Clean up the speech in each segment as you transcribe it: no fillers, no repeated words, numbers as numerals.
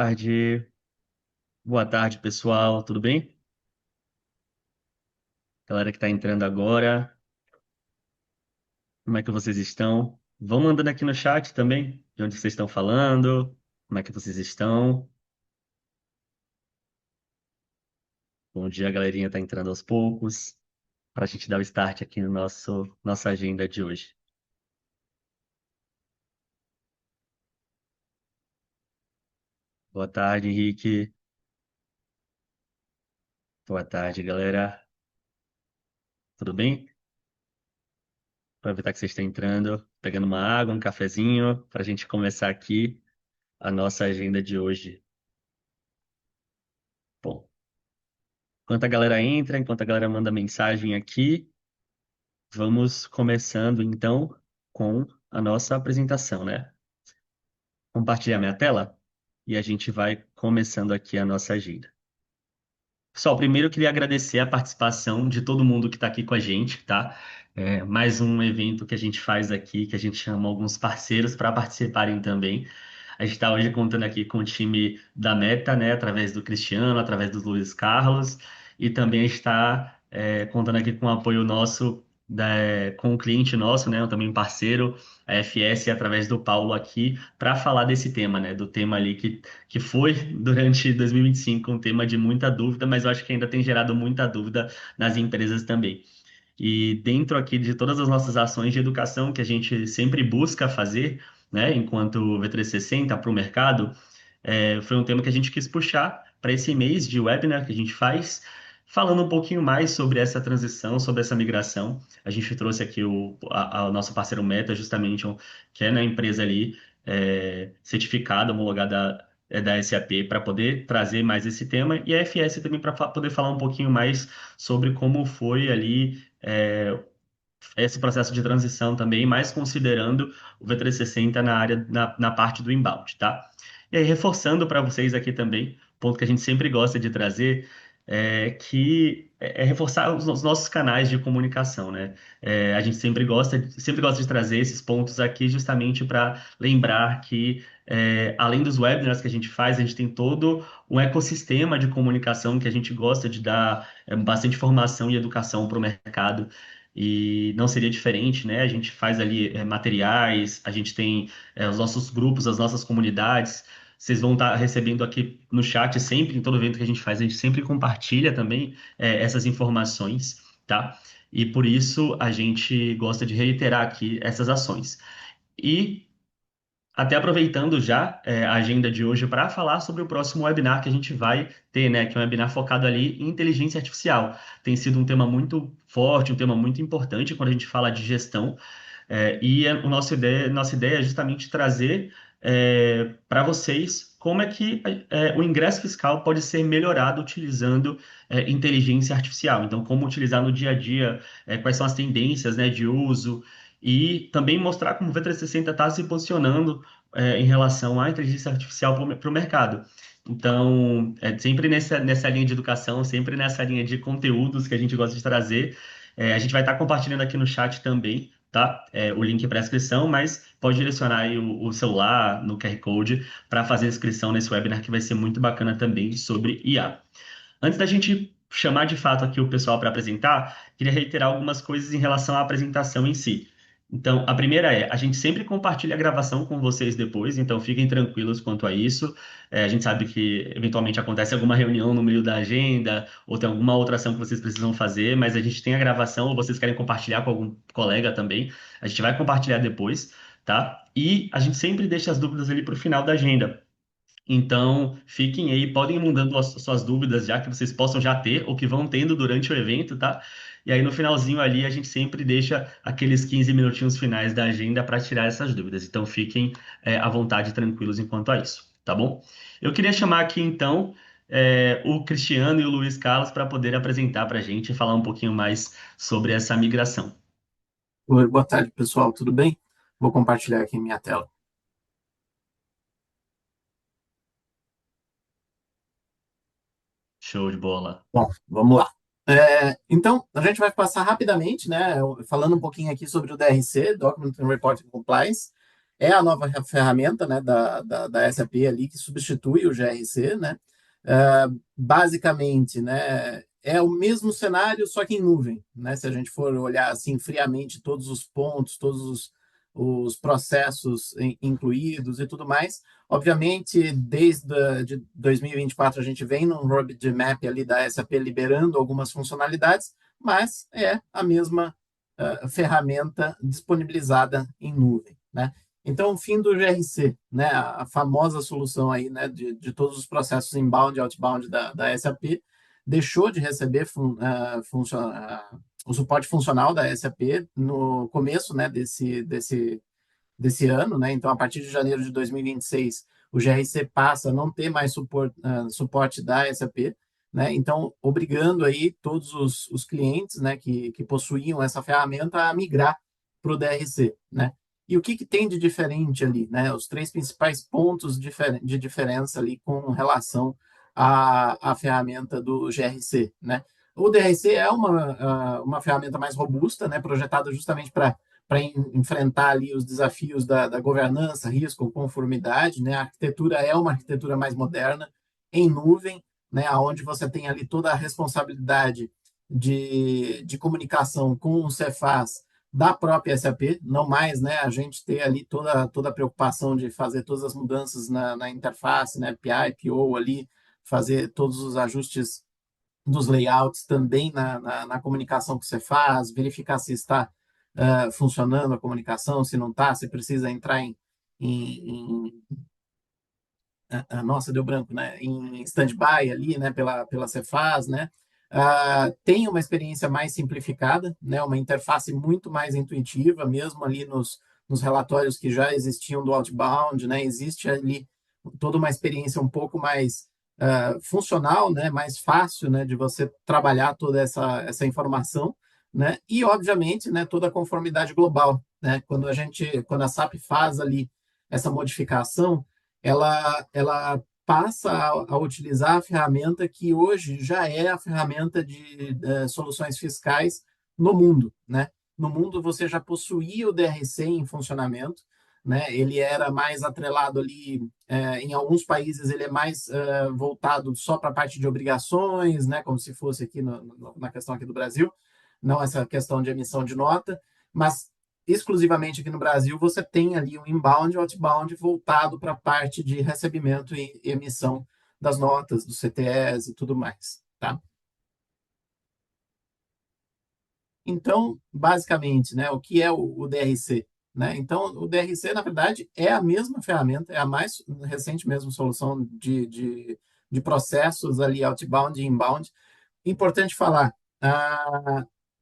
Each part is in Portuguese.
Tarde, boa tarde, pessoal, tudo bem? Galera que está entrando agora, como é que vocês estão? Vão mandando aqui no chat também, de onde vocês estão falando, como é que vocês estão. Bom dia, a galerinha está entrando aos poucos, para a gente dar o start aqui no nossa agenda de hoje. Boa tarde, Henrique. Boa tarde, galera. Tudo bem? Aproveitar que vocês estão entrando, pegando uma água, um cafezinho, para a gente começar aqui a nossa agenda de hoje. Bom, enquanto a galera entra, enquanto a galera manda mensagem aqui, vamos começando então com a nossa apresentação, né? Compartilhar minha tela e a gente vai começando aqui a nossa agenda. Pessoal, primeiro eu queria agradecer a participação de todo mundo que está aqui com a gente, tá? Mais um evento que a gente faz aqui, que a gente chama alguns parceiros para participarem também. A gente está hoje contando aqui com o time da Meta, né? Através do Cristiano, através do Luiz Carlos, e também está contando aqui com o apoio nosso com o cliente nosso, né? Também um parceiro, a FS, através do Paulo aqui, para falar desse tema, né? Do tema ali que foi durante 2025 um tema de muita dúvida, mas eu acho que ainda tem gerado muita dúvida nas empresas também. E dentro aqui de todas as nossas ações de educação que a gente sempre busca fazer, né, enquanto V360 para o mercado, foi um tema que a gente quis puxar para esse mês de webinar que a gente faz, falando um pouquinho mais sobre essa transição, sobre essa migração. A gente trouxe aqui o nosso parceiro Meta, justamente, que é na empresa ali, certificada, homologada da SAP, para poder trazer mais esse tema, e a FS também para poder falar um pouquinho mais sobre como foi ali. Esse processo de transição também, mais considerando o V360 na área, na parte do inbound, tá? E aí, reforçando para vocês aqui também, ponto que a gente sempre gosta de trazer, que é reforçar os nossos canais de comunicação, né? A gente sempre gosta de trazer esses pontos aqui justamente para lembrar que, além dos webinars que a gente faz, a gente tem todo um ecossistema de comunicação que a gente gosta de dar bastante informação e educação para o mercado e não seria diferente, né? A gente faz ali materiais, a gente tem os nossos grupos, as nossas comunidades. Vocês vão estar recebendo aqui no chat sempre, em todo evento que a gente faz, a gente sempre compartilha também essas informações, tá? E por isso a gente gosta de reiterar aqui essas ações. E até aproveitando já a agenda de hoje para falar sobre o próximo webinar que a gente vai ter, né? Que é um webinar focado ali em inteligência artificial. Tem sido um tema muito forte, um tema muito importante quando a gente fala de gestão. Nossa ideia é justamente trazer para vocês como é que o ingresso fiscal pode ser melhorado utilizando inteligência artificial. Então, como utilizar no dia a dia, quais são as tendências, né, de uso, e também mostrar como o V360 está se posicionando em relação à inteligência artificial para o mercado. Então, sempre nessa linha de educação, sempre nessa linha de conteúdos que a gente gosta de trazer. A gente vai estar compartilhando aqui no chat também, tá? O link para a inscrição, mas pode direcionar aí o celular no QR Code para fazer a inscrição nesse webinar que vai ser muito bacana também sobre IA. Antes da gente chamar de fato aqui o pessoal para apresentar, queria reiterar algumas coisas em relação à apresentação em si. Então, a primeira a gente sempre compartilha a gravação com vocês depois, então fiquem tranquilos quanto a isso. A gente sabe que eventualmente acontece alguma reunião no meio da agenda, ou tem alguma outra ação que vocês precisam fazer, mas a gente tem a gravação, ou vocês querem compartilhar com algum colega também, a gente vai compartilhar depois, tá? E a gente sempre deixa as dúvidas ali para o final da agenda. Então, fiquem aí, podem ir mandando as suas dúvidas já que vocês possam já ter ou que vão tendo durante o evento, tá? E aí no finalzinho ali a gente sempre deixa aqueles 15 minutinhos finais da agenda para tirar essas dúvidas. Então fiquem à vontade, tranquilos enquanto a isso, tá bom? Eu queria chamar aqui então o Cristiano e o Luiz Carlos para poder apresentar para a gente e falar um pouquinho mais sobre essa migração. Oi, boa tarde, pessoal. Tudo bem? Vou compartilhar aqui minha tela. Show de bola. Bom, vamos lá. Então, a gente vai passar rapidamente, né, falando um pouquinho aqui sobre o DRC, Document and Reporting Compliance, é a nova ferramenta, né, da SAP ali que substitui o GRC, né? Basicamente, né, é o mesmo cenário, só que em nuvem, né? Se a gente for olhar assim friamente todos os pontos, todos os processos incluídos e tudo mais. Obviamente, desde de 2024 a gente vem num roadmap ali da SAP liberando algumas funcionalidades, mas é a mesma ferramenta disponibilizada em nuvem, né? Então, o fim do GRC, né, a famosa solução aí, né, de todos os processos inbound e outbound da SAP, deixou de receber o suporte funcional da SAP no começo, né, desse ano, né? Então, a partir de janeiro de 2026, o GRC passa a não ter mais suporte da SAP, né? Então, obrigando aí todos os clientes, né, que possuíam essa ferramenta a migrar para o DRC, né? E o que tem de diferente ali, né? Os três principais pontos de diferença ali com relação à ferramenta do GRC, né? O DRC é uma ferramenta mais robusta, né? Projetada justamente para enfrentar ali os desafios da governança, risco, conformidade, né? A arquitetura é uma arquitetura mais moderna, em nuvem, né? Onde você tem ali toda a responsabilidade de comunicação com o Cefaz da própria SAP, não mais, né? A gente ter ali toda a preocupação de fazer todas as mudanças na interface, né? PI, PO ali, fazer todos os ajustes dos layouts também na comunicação que você faz, verificar se está funcionando a comunicação, se não está, se precisa entrar em nossa, deu branco, né? Em stand-by ali, né? Pela Cefaz, né? Tem uma experiência mais simplificada, né? Uma interface muito mais intuitiva, mesmo ali nos relatórios que já existiam do outbound, né? Existe ali toda uma experiência um pouco mais funcional, né? Mais fácil, né? De você trabalhar toda essa informação, né? E obviamente, né? Toda a conformidade global, né? Quando a SAP faz ali essa modificação, ela passa a utilizar a ferramenta que hoje já é a ferramenta de soluções fiscais no mundo, né? No mundo você já possuía o DRC em funcionamento, né? Ele era mais atrelado ali, em alguns países ele é mais voltado só para a parte de obrigações, né? Como se fosse aqui na questão aqui do Brasil, não essa questão de emissão de nota, mas exclusivamente aqui no Brasil, você tem ali um inbound e outbound voltado para a parte de recebimento e emissão das notas, dos CTEs e tudo mais, tá? Então, basicamente, né, o que é o DRC? Né? Então, o DRC, na verdade, é a mesma ferramenta, é a mais recente mesmo solução de processos ali, outbound e inbound. Importante falar,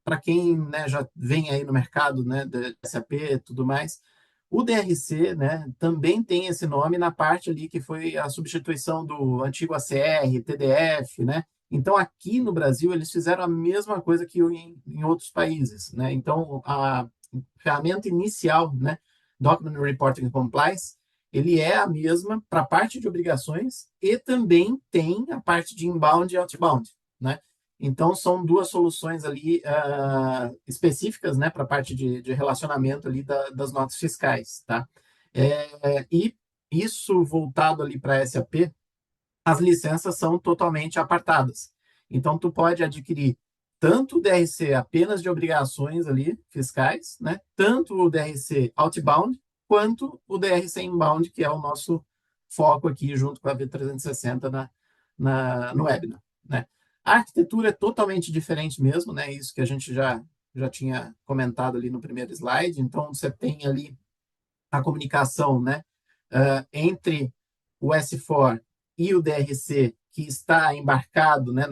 para quem, né, já vem aí no mercado, né, da SAP e tudo mais, o DRC, né, também tem esse nome na parte ali que foi a substituição do antigo ACR, TDF, né? Então, aqui no Brasil, eles fizeram a mesma coisa que em outros países, né? Então, a ferramenta inicial, né, Document Reporting and Compliance, ele é a mesma para a parte de obrigações e também tem a parte de inbound e outbound, né? Então, são duas soluções ali específicas, né, para a parte de relacionamento ali das notas fiscais, tá? E isso voltado ali para a SAP, as licenças são totalmente apartadas. Então, tu pode adquirir tanto o DRC apenas de obrigações ali fiscais, né? Tanto o DRC outbound, quanto o DRC inbound, que é o nosso foco aqui junto com a V360 no webinar, né? A arquitetura é totalmente diferente mesmo, né? Isso que a gente já tinha comentado ali no primeiro slide. Então, você tem ali a comunicação, né, entre o S4 e o DRC, que está embarcado, né,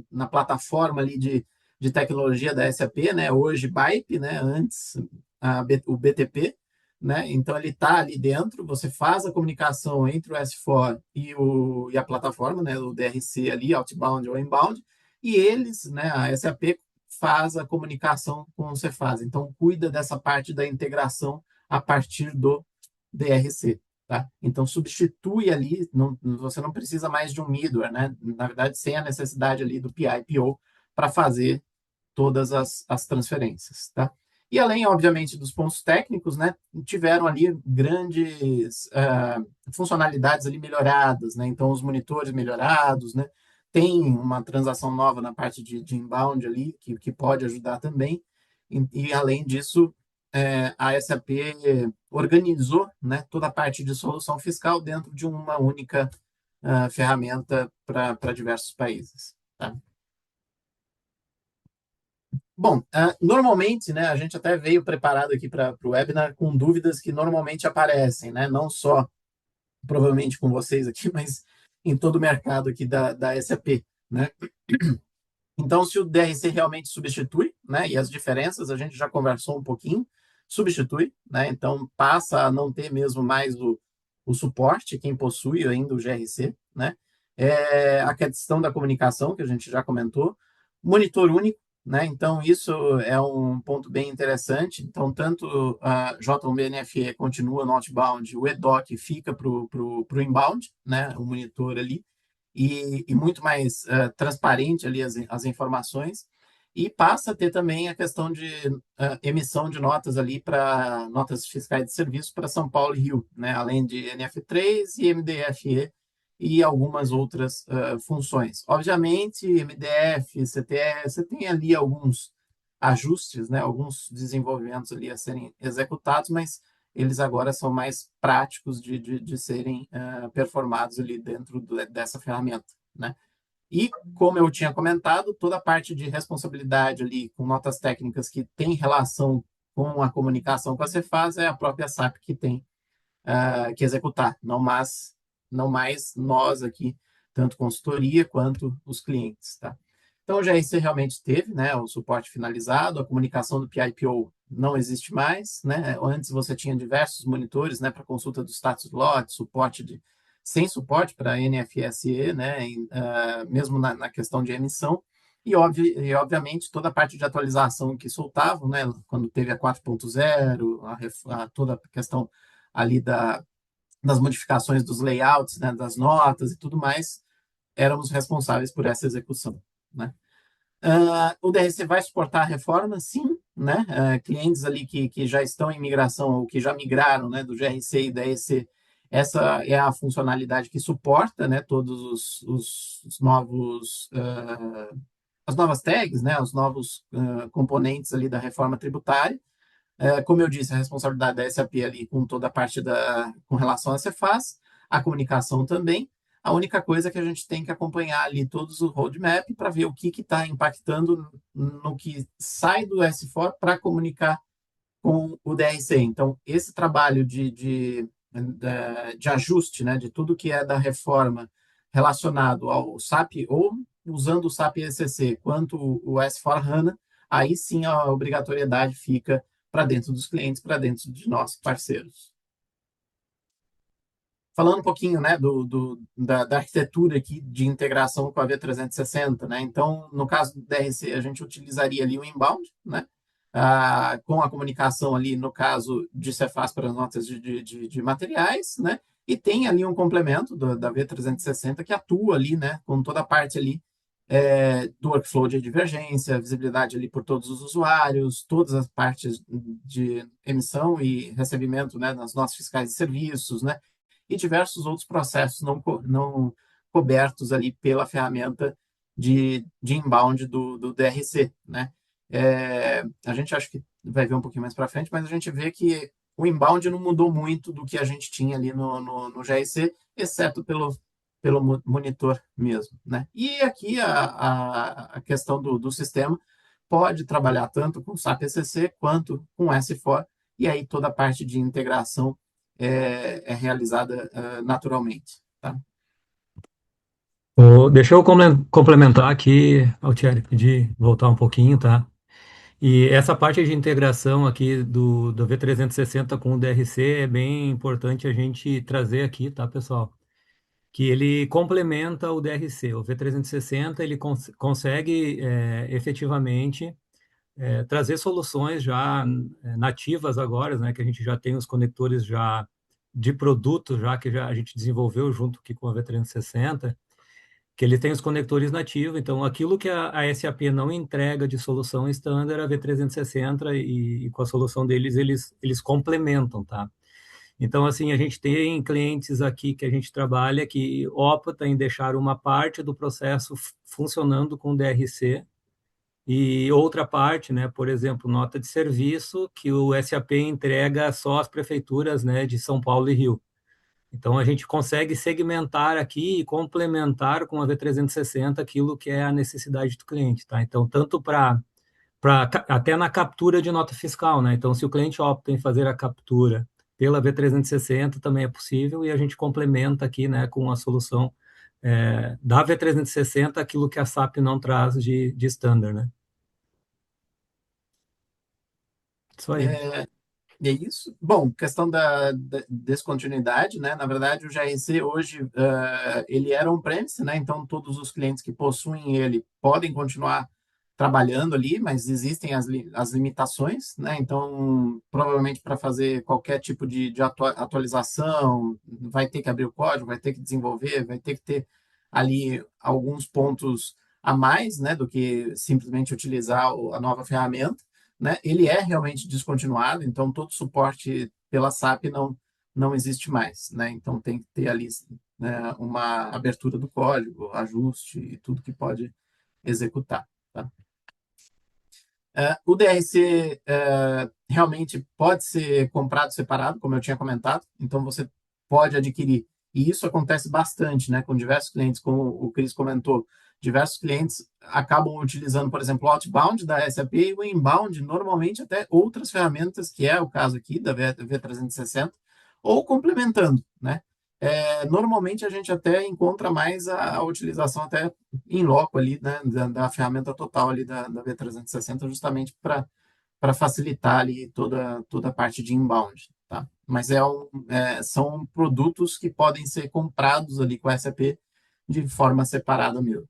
na plataforma ali de tecnologia da SAP, né, hoje BIP, né, antes o BTP, né, então ele está ali dentro, você faz a comunicação entre o S4 e a plataforma, né, o DRC ali, outbound ou inbound, e eles, né, a SAP faz a comunicação com o Cefaz, então cuida dessa parte da integração a partir do DRC. Tá? Então, substitui ali, você não precisa mais de um middleware, né? Na verdade, sem a necessidade ali do PI, PO, para fazer todas as transferências. Tá? E além, obviamente, dos pontos técnicos, né, tiveram ali grandes funcionalidades ali melhoradas, né? Então, os monitores melhorados, né? Tem uma transação nova na parte de inbound ali, que pode ajudar também. E além disso, a SAP organizou, né, toda a parte de solução fiscal dentro de uma única ferramenta para diversos países. Tá? Bom, normalmente, né, a gente até veio preparado aqui para o webinar com dúvidas que normalmente aparecem, né, não só provavelmente com vocês aqui, mas em todo o mercado aqui da SAP, né? Então, se o DRC realmente substitui, né, e as diferenças a gente já conversou um pouquinho, substitui, né? Então passa a não ter mesmo mais o suporte, quem possui ainda o GRC, né? A questão da comunicação, que a gente já comentou, monitor único, né? Então isso é um ponto bem interessante. Então, tanto a J1BNFE continua no outbound, o EDOC fica para o inbound, né? O monitor ali e muito mais transparente ali as informações, e passa a ter também a questão de emissão de notas ali para notas fiscais de serviço para São Paulo e Rio, né? Além de NF3 e MDFE e algumas outras funções. Obviamente, MDF, CTE, você tem ali alguns ajustes, né? Alguns desenvolvimentos ali a serem executados, mas eles agora são mais práticos de serem performados ali dentro dessa ferramenta, né? E, como eu tinha comentado, toda a parte de responsabilidade ali com notas técnicas que tem relação com a comunicação com a Cefaz é a própria SAP que tem que executar, não mais nós aqui, tanto consultoria quanto os clientes, tá? Então, já esse realmente teve, né, o suporte finalizado, a comunicação do PIPO não existe mais, né? Antes você tinha diversos monitores, né, para consulta do status lot, sem suporte para NFSE, né, mesmo na questão de emissão, obviamente toda a parte de atualização que soltavam, né, quando teve a 4.0, toda a questão ali das modificações dos layouts, né, das notas e tudo mais, éramos responsáveis por essa execução, né? O DRC vai suportar a reforma? Sim, né? Clientes ali que já estão em migração ou que já migraram, né, do GRC e DRC, essa é a funcionalidade que suporta, né, todos os novos as novas tags, né, os novos componentes ali da reforma tributária. Como eu disse, a responsabilidade da SAP ali com toda a parte com relação a Cefaz, a comunicação também. A única coisa é que a gente tem que acompanhar ali todos o roadmap para ver o que está impactando no que sai do S4 para comunicar com o DRC. Então, esse trabalho de ajuste, né, de tudo que é da reforma relacionado ao SAP ou usando o SAP ECC quanto o S4HANA, aí sim a obrigatoriedade fica para dentro dos clientes, para dentro de nossos parceiros. Falando um pouquinho, né, da arquitetura aqui de integração com a V360, né? Então, no caso do DRC, a gente utilizaria ali o inbound, né? Com a comunicação ali, no caso de Cefaz para notas de materiais, né? E tem ali um complemento da V360 que atua ali, né, com toda a parte ali do workflow de divergência, visibilidade ali por todos os usuários, todas as partes de emissão e recebimento, né, nas notas fiscais de serviços, né, e diversos outros processos não cobertos ali pela ferramenta de inbound do DRC, né. A gente acha que vai ver um pouquinho mais para frente, mas a gente vê que o inbound não mudou muito do que a gente tinha ali no GRC, exceto pelo monitor mesmo, né? E aqui a questão do sistema pode trabalhar tanto com SAP ECC quanto com S4, e aí toda a parte de integração é realizada naturalmente, tá? Deixa eu complementar aqui, Altieri, pedir voltar um pouquinho, tá? E essa parte de integração aqui do V360 com o DRC é bem importante a gente trazer aqui, tá, pessoal? Que ele complementa o DRC. O V360 ele consegue efetivamente trazer soluções já nativas agora, né? Que a gente já tem os conectores já de produto já que já a gente desenvolveu junto aqui com a V360 que ele tem os conectores nativos. Então, aquilo que a SAP não entrega de solução standard, a V360 e com a solução deles, eles complementam, tá? Então, assim, a gente tem clientes aqui que a gente trabalha que opta em deixar uma parte do processo funcionando com DRC e outra parte, né, por exemplo, nota de serviço que o SAP entrega só às prefeituras, né, de São Paulo e Rio. Então, a gente consegue segmentar aqui e complementar com a V360 aquilo que é a necessidade do cliente, tá? Então, tanto até na captura de nota fiscal, né? Então, se o cliente opta em fazer a captura pela V360, também é possível e a gente complementa aqui, né, com a solução da V360 aquilo que a SAP não traz de standard, né? Isso aí. E é isso. Bom, questão da descontinuidade, né? Na verdade, o GRC hoje, ele era on-premise, né? Então, todos os clientes que possuem ele podem continuar trabalhando ali, mas existem as limitações, né? Então, provavelmente para fazer qualquer tipo de atualização, vai ter que abrir o código, vai ter que desenvolver, vai ter que ter ali alguns pontos a mais, né? Do que simplesmente utilizar a nova ferramenta, né? Ele é realmente descontinuado, então todo suporte pela SAP não existe mais, né? Então tem que ter ali, né, uma abertura do código, ajuste e tudo que pode executar, tá? O DRC realmente pode ser comprado separado, como eu tinha comentado, então você pode adquirir. E isso acontece bastante, né, com diversos clientes, como o Chris comentou. Diversos clientes acabam utilizando, por exemplo, o outbound da SAP e o inbound, normalmente até outras ferramentas, que é o caso aqui da V360, ou complementando, né? Normalmente a gente até encontra mais a utilização até em loco ali, né, da ferramenta total ali da V360, justamente para facilitar ali toda a parte de inbound, tá? Mas são produtos que podem ser comprados ali com a SAP de forma separada mesmo.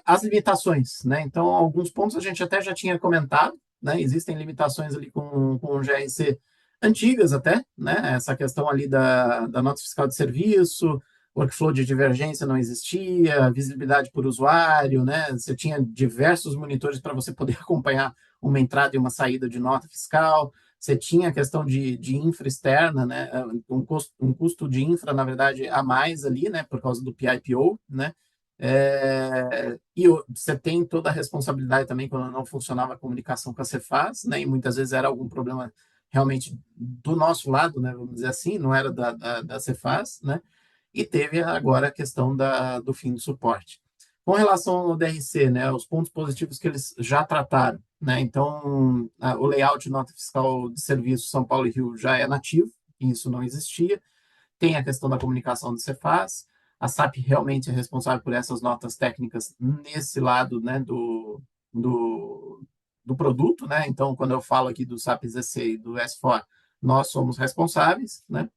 As limitações, né? Então, alguns pontos a gente até já tinha comentado, né? Existem limitações ali com o GRC antigas até, né? Essa questão ali da nota fiscal de serviço, workflow de divergência não existia, visibilidade por usuário, né? Você tinha diversos monitores para você poder acompanhar uma entrada e uma saída de nota fiscal. Você tinha a questão de infra externa, né? Um custo de infra, na verdade, a mais ali, né? Por causa do PIPO, né? E você tem toda a responsabilidade também quando não funcionava a comunicação com a Cefaz, né? E muitas vezes era algum problema realmente do nosso lado, né? Vamos dizer assim, não era da Cefaz, né? E teve agora a questão do fim do suporte. Com relação ao DRC, né? Os pontos positivos que eles já trataram, né? Então, o layout nota fiscal de serviço São Paulo e Rio já é nativo, isso não existia. Tem a questão da comunicação do Cefaz. A SAP realmente é responsável por essas notas técnicas nesse lado, né, do produto, né? Então, quando eu falo aqui do SAP ZC e do S4, nós somos responsáveis, né?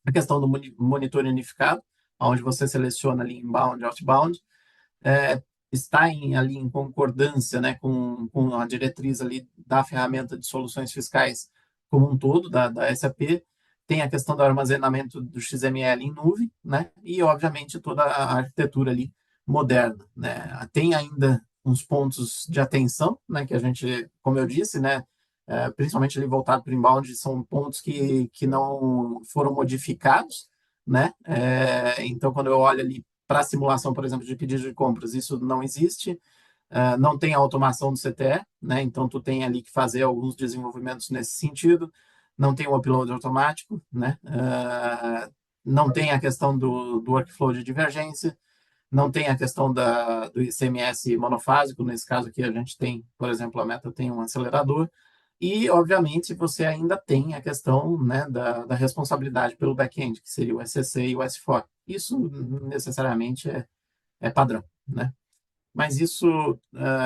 A questão do monitor unificado, onde você seleciona ali inbound, outbound, é, está ali em concordância, né, com a diretriz ali da ferramenta de soluções fiscais como um todo, da SAP. Tem a questão do armazenamento do XML em nuvem, né, e, obviamente, toda a arquitetura ali moderna, né. Tem ainda uns pontos de atenção, né, que a gente, como eu disse, né, principalmente ali voltado para o inbound, são pontos que não foram modificados, né. Então, quando eu olho ali para a simulação, por exemplo, de pedido de compras, isso não existe. Não tem a automação do CTE, né? Então tu tem ali que fazer alguns desenvolvimentos nesse sentido. Não tem o upload automático, né? Não tem a questão do workflow de divergência, não tem a questão do ICMS monofásico, nesse caso aqui a gente tem, por exemplo, a Meta tem um acelerador, e, obviamente, você ainda tem a questão, né, da responsabilidade pelo back-end, que seria o SCC e o S4. Isso necessariamente é padrão, né? Mas isso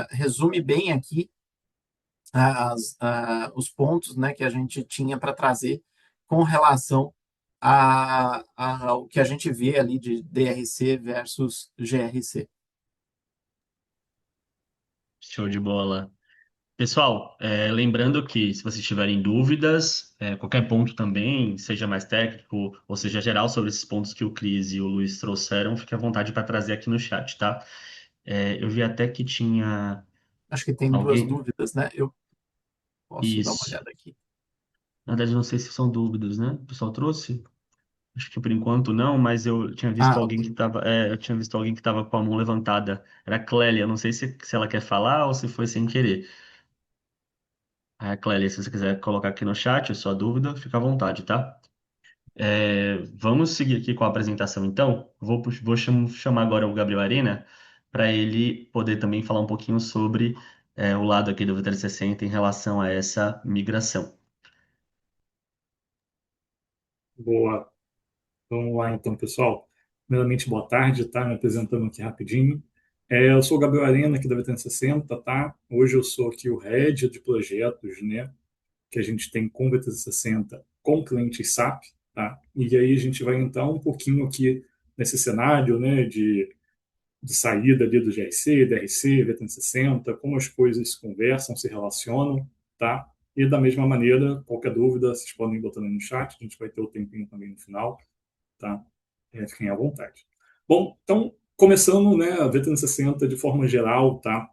resume bem aqui os pontos, né, que a gente tinha para trazer com relação ao que a gente vê ali de DRC versus GRC. Show de bola. Pessoal, lembrando que se vocês tiverem dúvidas, qualquer ponto também, seja mais técnico ou seja geral sobre esses pontos que o Cris e o Luiz trouxeram, fique à vontade para trazer aqui no chat, tá? Eu vi até que tinha Acho que tem duas alguém. dúvidas, né? Eu posso dar uma Isso. olhada aqui. Na verdade, não sei se são dúvidas, né? O pessoal trouxe? Acho que por enquanto não, mas eu tinha visto Ah, alguém ok. que estava, eu tinha visto alguém que estava com a mão levantada. Era a Clélia, eu não sei se ela quer falar ou se foi sem querer. Clélia, se você quiser colocar aqui no chat a sua dúvida, fica à vontade, tá? Vamos seguir aqui com a apresentação, então. Vou chamar agora o Gabriel Arena para ele poder também falar um pouquinho sobre o lado aqui do V360 em relação a essa migração. Boa. Vamos lá então, pessoal. Primeiramente, boa tarde, tá? Me apresentando aqui rapidinho. Eu sou o Gabriel Arena, aqui da V360, tá? Hoje eu sou aqui o Head de projetos, né? Que a gente tem com V360 com clientes SAP, tá? E aí a gente vai entrar um pouquinho aqui nesse cenário, né? De saída ali do GRC, DRC, V360, como as coisas se conversam, se relacionam, tá? E da mesma maneira, qualquer dúvida, vocês podem botar no chat, a gente vai ter o tempinho também no final, tá? Fiquem à vontade. Bom, então, começando, né, a V360 de forma geral, tá?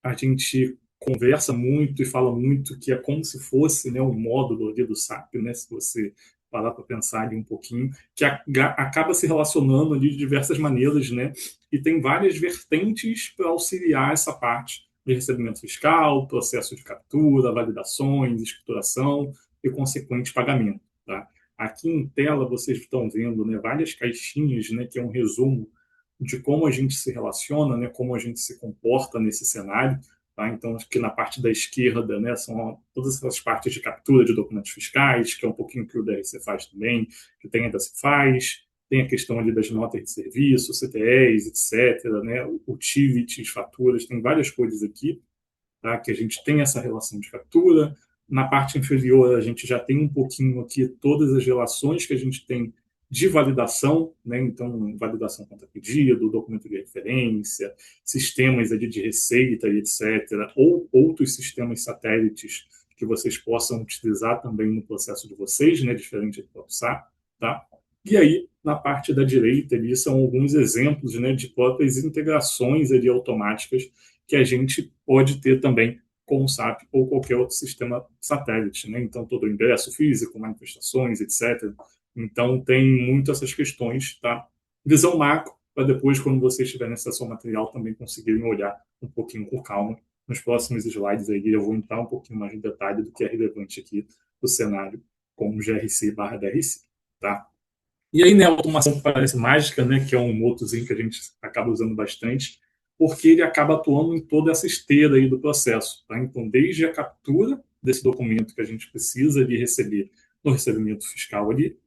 A gente conversa muito e fala muito que é como se fosse, né, um módulo ali do SAP, né, se você parar para pensar ali um pouquinho, que acaba se relacionando ali de diversas maneiras, né, e tem várias vertentes para auxiliar essa parte de recebimento fiscal, processo de captura, validações, escrituração e consequente pagamento, tá? Aqui em tela vocês estão vendo, né, várias caixinhas, né, que é um resumo de como a gente se relaciona, né, como a gente se comporta nesse cenário. Tá? Então, aqui na parte da esquerda, né, são todas essas partes de captura de documentos fiscais, que é um pouquinho que o DRC faz também, que tem a da Cefaz, tem a questão ali das notas de serviço, CTEs, etc., né, utilities, faturas, tem várias coisas aqui, tá? Que a gente tem essa relação de captura. Na parte inferior, a gente já tem um pouquinho aqui todas as relações que a gente tem de validação, né? Então, validação contra pedido, documento de referência, sistemas ali de receita e etc., ou outros sistemas satélites que vocês possam utilizar também no processo de vocês, né? Diferente do próprio SAP, tá? E aí, na parte da direita, ali são alguns exemplos, né, de próprias integrações ali automáticas que a gente pode ter também com o SAP ou qualquer outro sistema satélite, né? Então, todo o ingresso físico, manifestações, etc. Então, tem muito essas questões, tá? Visão macro, para depois, quando vocês estiverem acesso ao material, também conseguirem olhar um pouquinho com calma. Nos próximos slides aí, eu vou entrar um pouquinho mais em detalhe do que é relevante aqui do cenário com o GRC/DRC, tá? E aí, né, a automação que parece mágica, né, que é um motozinho que a gente acaba usando bastante, porque ele acaba atuando em toda essa esteira aí do processo. Tá? Então, desde a captura desse documento que a gente precisa de receber no recebimento fiscal ali,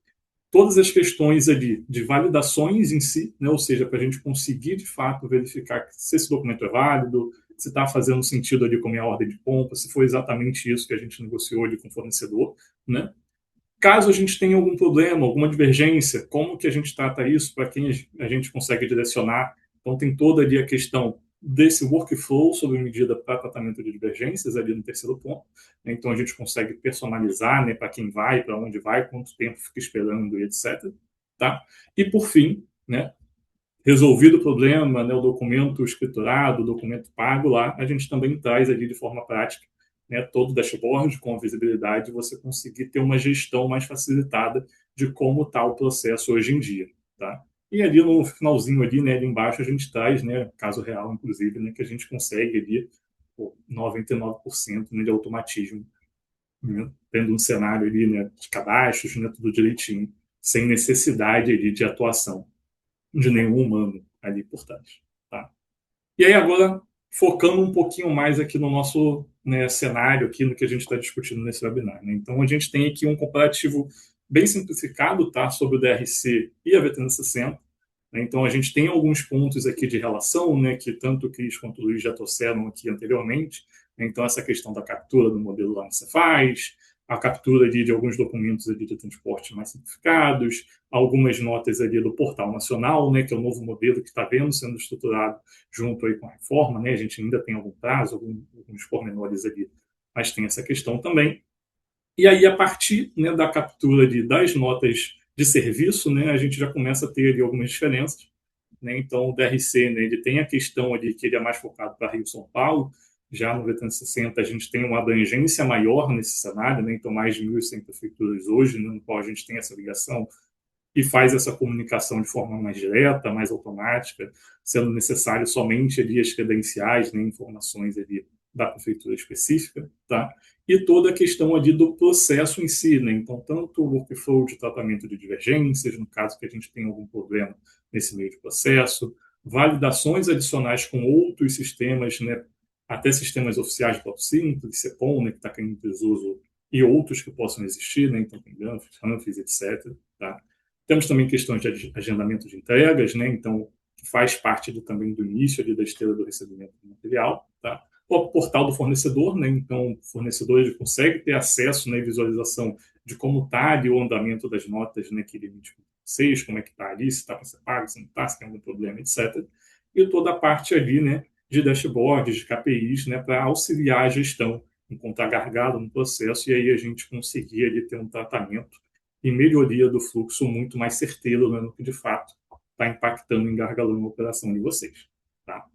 todas as questões ali de validações em si, né, ou seja, para a gente conseguir de fato verificar se esse documento é válido, se está fazendo sentido ali com a minha ordem de compra, se foi exatamente isso que a gente negociou ali com o fornecedor, né? Caso a gente tenha algum problema, alguma divergência, como que a gente trata isso, para quem a gente consegue direcionar? Então, tem toda ali a questão desse workflow sobre medida para tratamento de divergências, ali no terceiro ponto. Então, a gente consegue personalizar, né, para quem vai, para onde vai, quanto tempo fica esperando e etc. Tá? E, por fim, né, resolvido o problema, né, o documento escriturado, o documento pago lá, a gente também traz ali de forma prática, né, todo o dashboard com a visibilidade, você conseguir ter uma gestão mais facilitada de como está o processo hoje em dia, tá? E ali no finalzinho ali, né, ali embaixo a gente traz, né, caso real inclusive, né, que a gente consegue ali 99%, né, de automatismo, né, tendo um cenário ali, né, de cadastros, né, tudo direitinho, sem necessidade ali de atuação de nenhum humano ali por trás. Tá? E aí agora, focando um pouquinho mais aqui no nosso, né, cenário, aqui no que a gente está discutindo nesse webinar. Né? Então, a gente tem aqui um comparativo bem simplificado, tá, sobre o DRC e a V360. Né? Então, a gente tem alguns pontos aqui de relação, né, que tanto o Cris quanto o Luiz já trouxeram aqui anteriormente. Né? Então, essa questão da captura do modelo lá no Cefaz, a captura ali de alguns documentos ali de transporte mais simplificados, algumas notas ali do Portal Nacional, né, que é o novo modelo que está sendo estruturado junto aí com a reforma, né, a gente ainda tem algum prazo, alguns pormenores ali, mas tem essa questão também. E aí, a partir, né, da captura ali das notas de serviço, né, a gente já começa a ter ali algumas diferenças, né? Então, o DRC, né, ele tem a questão ali que ele é mais focado para Rio e São Paulo. Já no V360 a gente tem uma abrangência maior nesse cenário, né? Então mais de 1.100 prefeituras hoje, né, no qual a gente tem essa ligação e faz essa comunicação de forma mais direta, mais automática, sendo necessário somente ali as credenciais, né, informações ali da prefeitura específica, tá? E toda a questão ali do processo em si, né? Então, tanto o workflow de tratamento de divergências, no caso que a gente tem algum problema nesse meio de processo, validações adicionais com outros sistemas, né? Até sistemas oficiais do próprio Simples, CEPOM, né, que está caindo em desuso, e outros que possam existir, né? Então, tem Ganfis, etc. Tá? Temos também questões de agendamento de entregas, né? Então, que faz parte também do início ali da esteira do recebimento do material. Tá? O portal do fornecedor, né? Então, o fornecedor ele consegue ter acesso, né, e visualização de como está ali o andamento das notas, né, que ele emite com vocês, como é que está ali, se está para ser pago, se não está, se tem algum problema, etc. E toda a parte ali, né, de dashboards, de KPIs, né, para auxiliar a gestão, encontrar gargalo no processo e aí a gente conseguir ali ter um tratamento e melhoria do fluxo muito mais certeiro, né, no que de fato está impactando, engargalando a operação de vocês. Tá?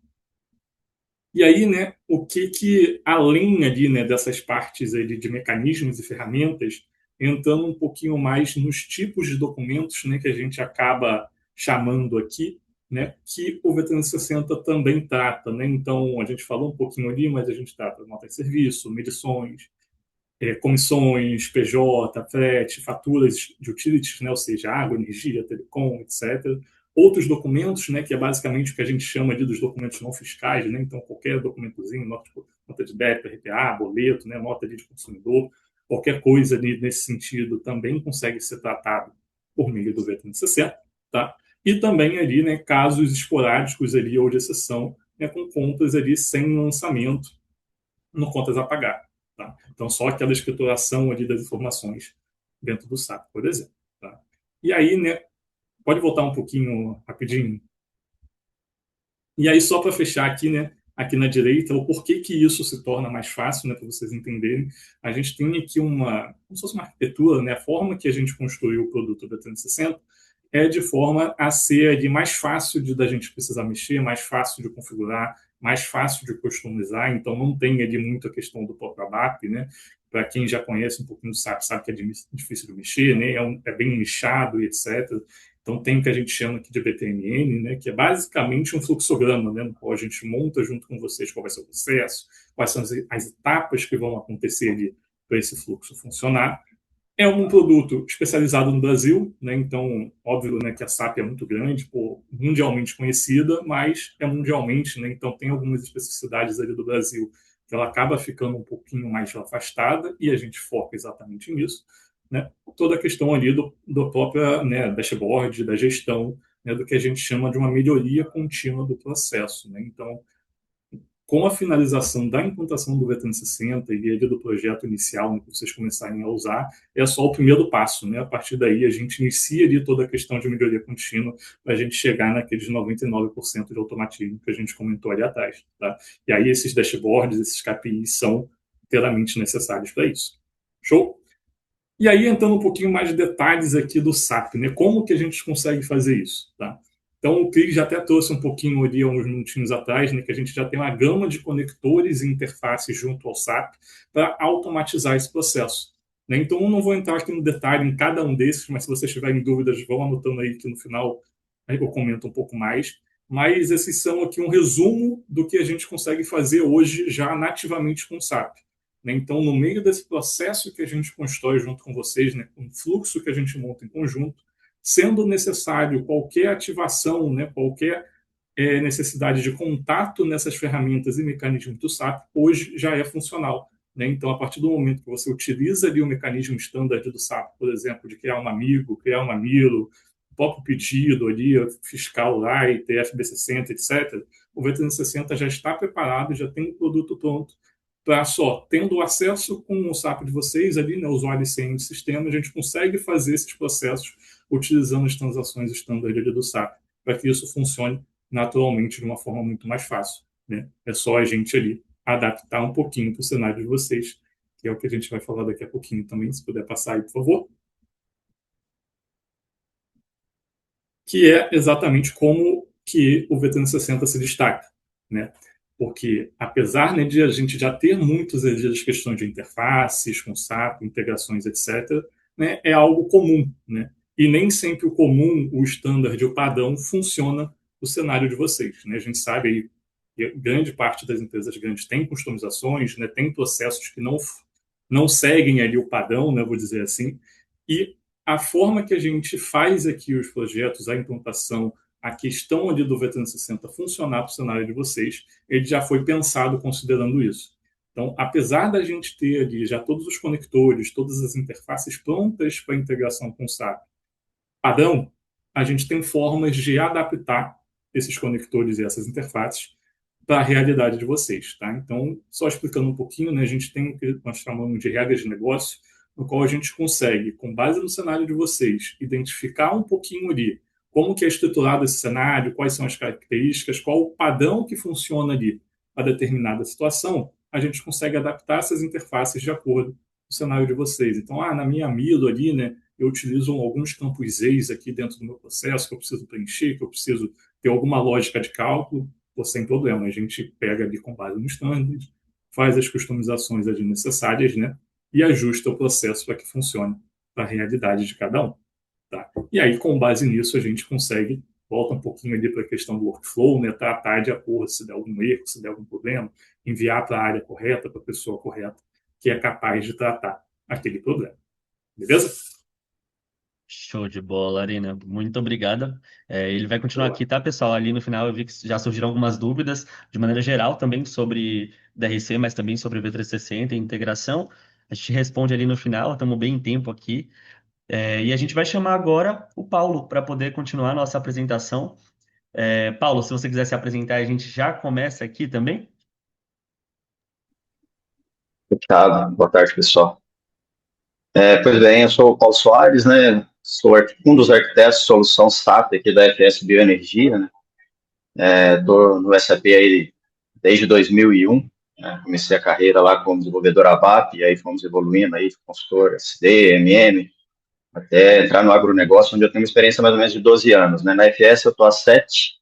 E aí, né, o que além ali, né, dessas partes ali de mecanismos e ferramentas, entrando um pouquinho mais nos tipos de documentos, né, que a gente acaba chamando aqui, né, que o V360 também trata. Né? Então, a gente falou um pouquinho ali, mas a gente trata nota de serviço, medições, comissões, PJ, frete, faturas de utilities, né, ou seja, água, energia, telecom, etc. Outros documentos, né, que é basicamente o que a gente chama de dos documentos não fiscais, né, então qualquer documentozinho, nota de débito, RPA, boleto, né, nota de consumidor, qualquer coisa ali nesse sentido também consegue ser tratado por meio do V360, tá? E também ali, né, casos esporádicos ali ou de exceção, né, com contas ali sem lançamento no contas a pagar. Tá? Então, só aquela escrituração ali das informações dentro do SAP, por exemplo. Tá? E aí, né, pode voltar um pouquinho rapidinho? E aí, só para fechar aqui, né, aqui na direita, o porquê que isso se torna mais fácil, né, para vocês entenderem. A gente tem aqui como se fosse uma arquitetura, né, a forma que a gente construiu o produto da 360 é de forma a ser ali mais fácil da gente precisar mexer, mais fácil de configurar, mais fácil de customizar. Então, não tem ali muito a questão do próprio ABAP, né? Para quem já conhece um pouquinho do SAP, sabe que é difícil de mexer, né? É bem nichado e etc. Então, tem o que a gente chama aqui de BTMN, né, que é basicamente um fluxograma, né, no qual a gente monta junto com vocês qual vai ser o processo, quais são as etapas que vão acontecer ali para esse fluxo funcionar. É um produto especializado no Brasil, né, então, óbvio, né, que a SAP é muito grande, mundialmente conhecida, mas é mundialmente, né, então tem algumas especificidades ali do Brasil que ela acaba ficando um pouquinho mais afastada e a gente foca exatamente nisso. Né, toda a questão ali do próprio, né, dashboard, da gestão, né, do que a gente chama de uma melhoria contínua do processo. Né? Então, com a finalização da implantação do V360 e ali do projeto inicial, né, que vocês começarem a usar, é só o primeiro passo. Né? A partir daí, a gente inicia ali toda a questão de melhoria contínua para a gente chegar naqueles 99% de automatismo que a gente comentou ali atrás. Tá? E aí, esses dashboards, esses KPIs são inteiramente necessários para isso. Show? E aí, entrando um pouquinho mais de detalhes aqui do SAP, né? Como que a gente consegue fazer isso, tá? Então, o Cris já até trouxe um pouquinho ali, uns minutinhos atrás, né, que a gente já tem uma gama de conectores e interfaces junto ao SAP para automatizar esse processo. Né? Então, eu não vou entrar aqui no detalhe em cada um desses, mas se vocês tiverem dúvidas, vão anotando aí que no final eu comento um pouco mais. Mas esses são aqui um resumo do que a gente consegue fazer hoje já nativamente com o SAP. Né? Então, no meio desse processo que a gente constrói junto com vocês, né, um fluxo que a gente monta em conjunto, sendo necessário qualquer ativação, né, qualquer necessidade de contato nessas ferramentas e mecanismos do SAP, hoje já é funcional. Né? Então, a partir do momento que você utiliza ali o mecanismo standard do SAP, por exemplo, de criar um amigo, criar um Amilo, o próprio pedido ali, fiscal lá, ITF B60, etc., o V360 já está preparado, já tem o produto pronto para só, tendo acesso com o SAP de vocês ali, né, usuário e senha do sistema, a gente consegue fazer esses processos utilizando as transações standard ali do SAP, para que isso funcione naturalmente de uma forma muito mais fácil, né? É só a gente ali adaptar um pouquinho para o cenário de vocês, que é o que a gente vai falar daqui a pouquinho também, se puder passar aí, por favor. Que é exatamente como que o V360 se destaca, né? Porque, apesar, né, de a gente já ter muitas as questões de interfaces com SAP, integrações, etc., né, é algo comum, né? E nem sempre o comum, o standard, o padrão, funciona no cenário de vocês, né? A gente sabe aí que grande parte das empresas grandes tem customizações, né, tem processos que não seguem ali o padrão, né, vou dizer assim, e a forma que a gente faz aqui os projetos, a implantação, a questão ali do V360 funcionar para o cenário de vocês, ele já foi pensado considerando isso. Então, apesar da gente ter ali já todos os conectores, todas as interfaces prontas para integração com o SAP padrão, a gente tem formas de adaptar esses conectores e essas interfaces para a realidade de vocês, tá? Então, só explicando um pouquinho, né, a gente tem o que nós chamamos de regras de negócio, no qual a gente consegue, com base no cenário de vocês, identificar um pouquinho ali como que é estruturado esse cenário, quais são as características, qual o padrão que funciona ali para determinada situação, a gente consegue adaptar essas interfaces de acordo com o cenário de vocês. Então, na minha Milo ali, né, eu utilizo alguns campos ex aqui dentro do meu processo que eu preciso preencher, que eu preciso ter alguma lógica de cálculo, sem problema. A gente pega ali com base no standard, faz as customizações ali necessárias, né? E ajusta o processo para que funcione para a realidade de cada um. Tá? E aí, com base nisso, a gente consegue, volta um pouquinho ali para a questão do workflow, né? Tratar de acordo se der algum erro, se der algum problema, enviar para a área correta, para a pessoa correta, que é capaz de tratar aquele problema. Beleza? Show de bola, Arina. Muito obrigada. Ele vai continuar Boa. aqui, tá, pessoal? Ali no final eu vi que já surgiram algumas dúvidas, de maneira geral, também sobre DRC, mas também sobre V360 e integração. A gente responde ali no final, estamos bem em tempo aqui. E a gente vai chamar agora o Paulo para poder continuar a nossa apresentação. Paulo, se você quiser se apresentar, a gente já começa aqui também. Thiago, boa tarde, pessoal. Pois bem, eu sou o Paulo Soares, né? Sou um dos arquitetos de solução SAP aqui da FS Bioenergia, né? Estou no SAP aí desde 2001, né? Comecei a carreira lá como desenvolvedor ABAP, e aí fomos evoluindo aí, consultor SD, MM, até entrar no agronegócio, onde eu tenho uma experiência mais ou menos de 12 anos, né? Na FS eu estou há 7,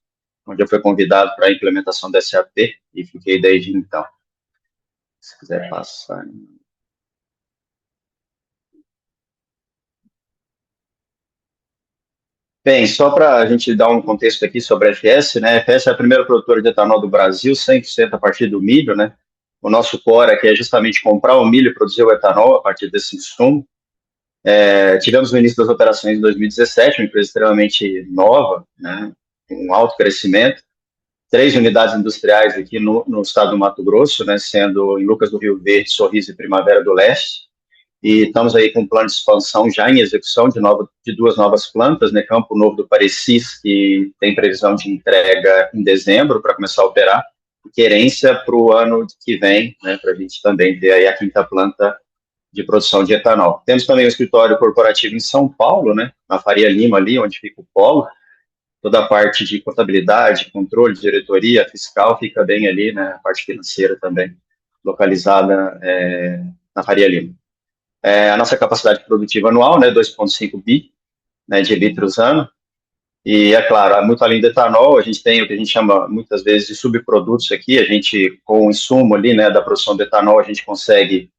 onde eu fui convidado para a implementação da SAP e fiquei desde então. Se quiser passar... Bem, só para a gente dar um contexto aqui sobre a FS, né? A FS é a primeira produtora de etanol do Brasil, 100% a partir do milho, né? O nosso core aqui é justamente comprar o milho e produzir o etanol a partir desse insumo. Tivemos o início das operações em 2017, uma empresa extremamente nova, né? Com alto crescimento. 3 unidades industriais aqui no estado do Mato Grosso, né? Sendo em Lucas do Rio Verde, Sorriso e Primavera do Leste. E estamos aí com um plano de expansão já em execução de 2 novas plantas, né? Campo Novo do Parecis, que tem previsão de entrega em dezembro para começar a operar, e querência para o ano que vem, né? Para a gente também ter aí a 5ª planta de produção de etanol. Temos também um escritório corporativo em São Paulo, né? Na Faria Lima ali, onde fica o polo. Toda a parte de contabilidade, controle, diretoria, fiscal fica bem ali, né? A parte financeira também, localizada na Faria Lima. A nossa capacidade produtiva anual, né, 2,5 bi, né, de litros ano, e é claro, muito além do etanol, a gente tem o que a gente chama muitas vezes de subprodutos aqui, a gente, com o insumo ali, né, da produção do etanol, a gente consegue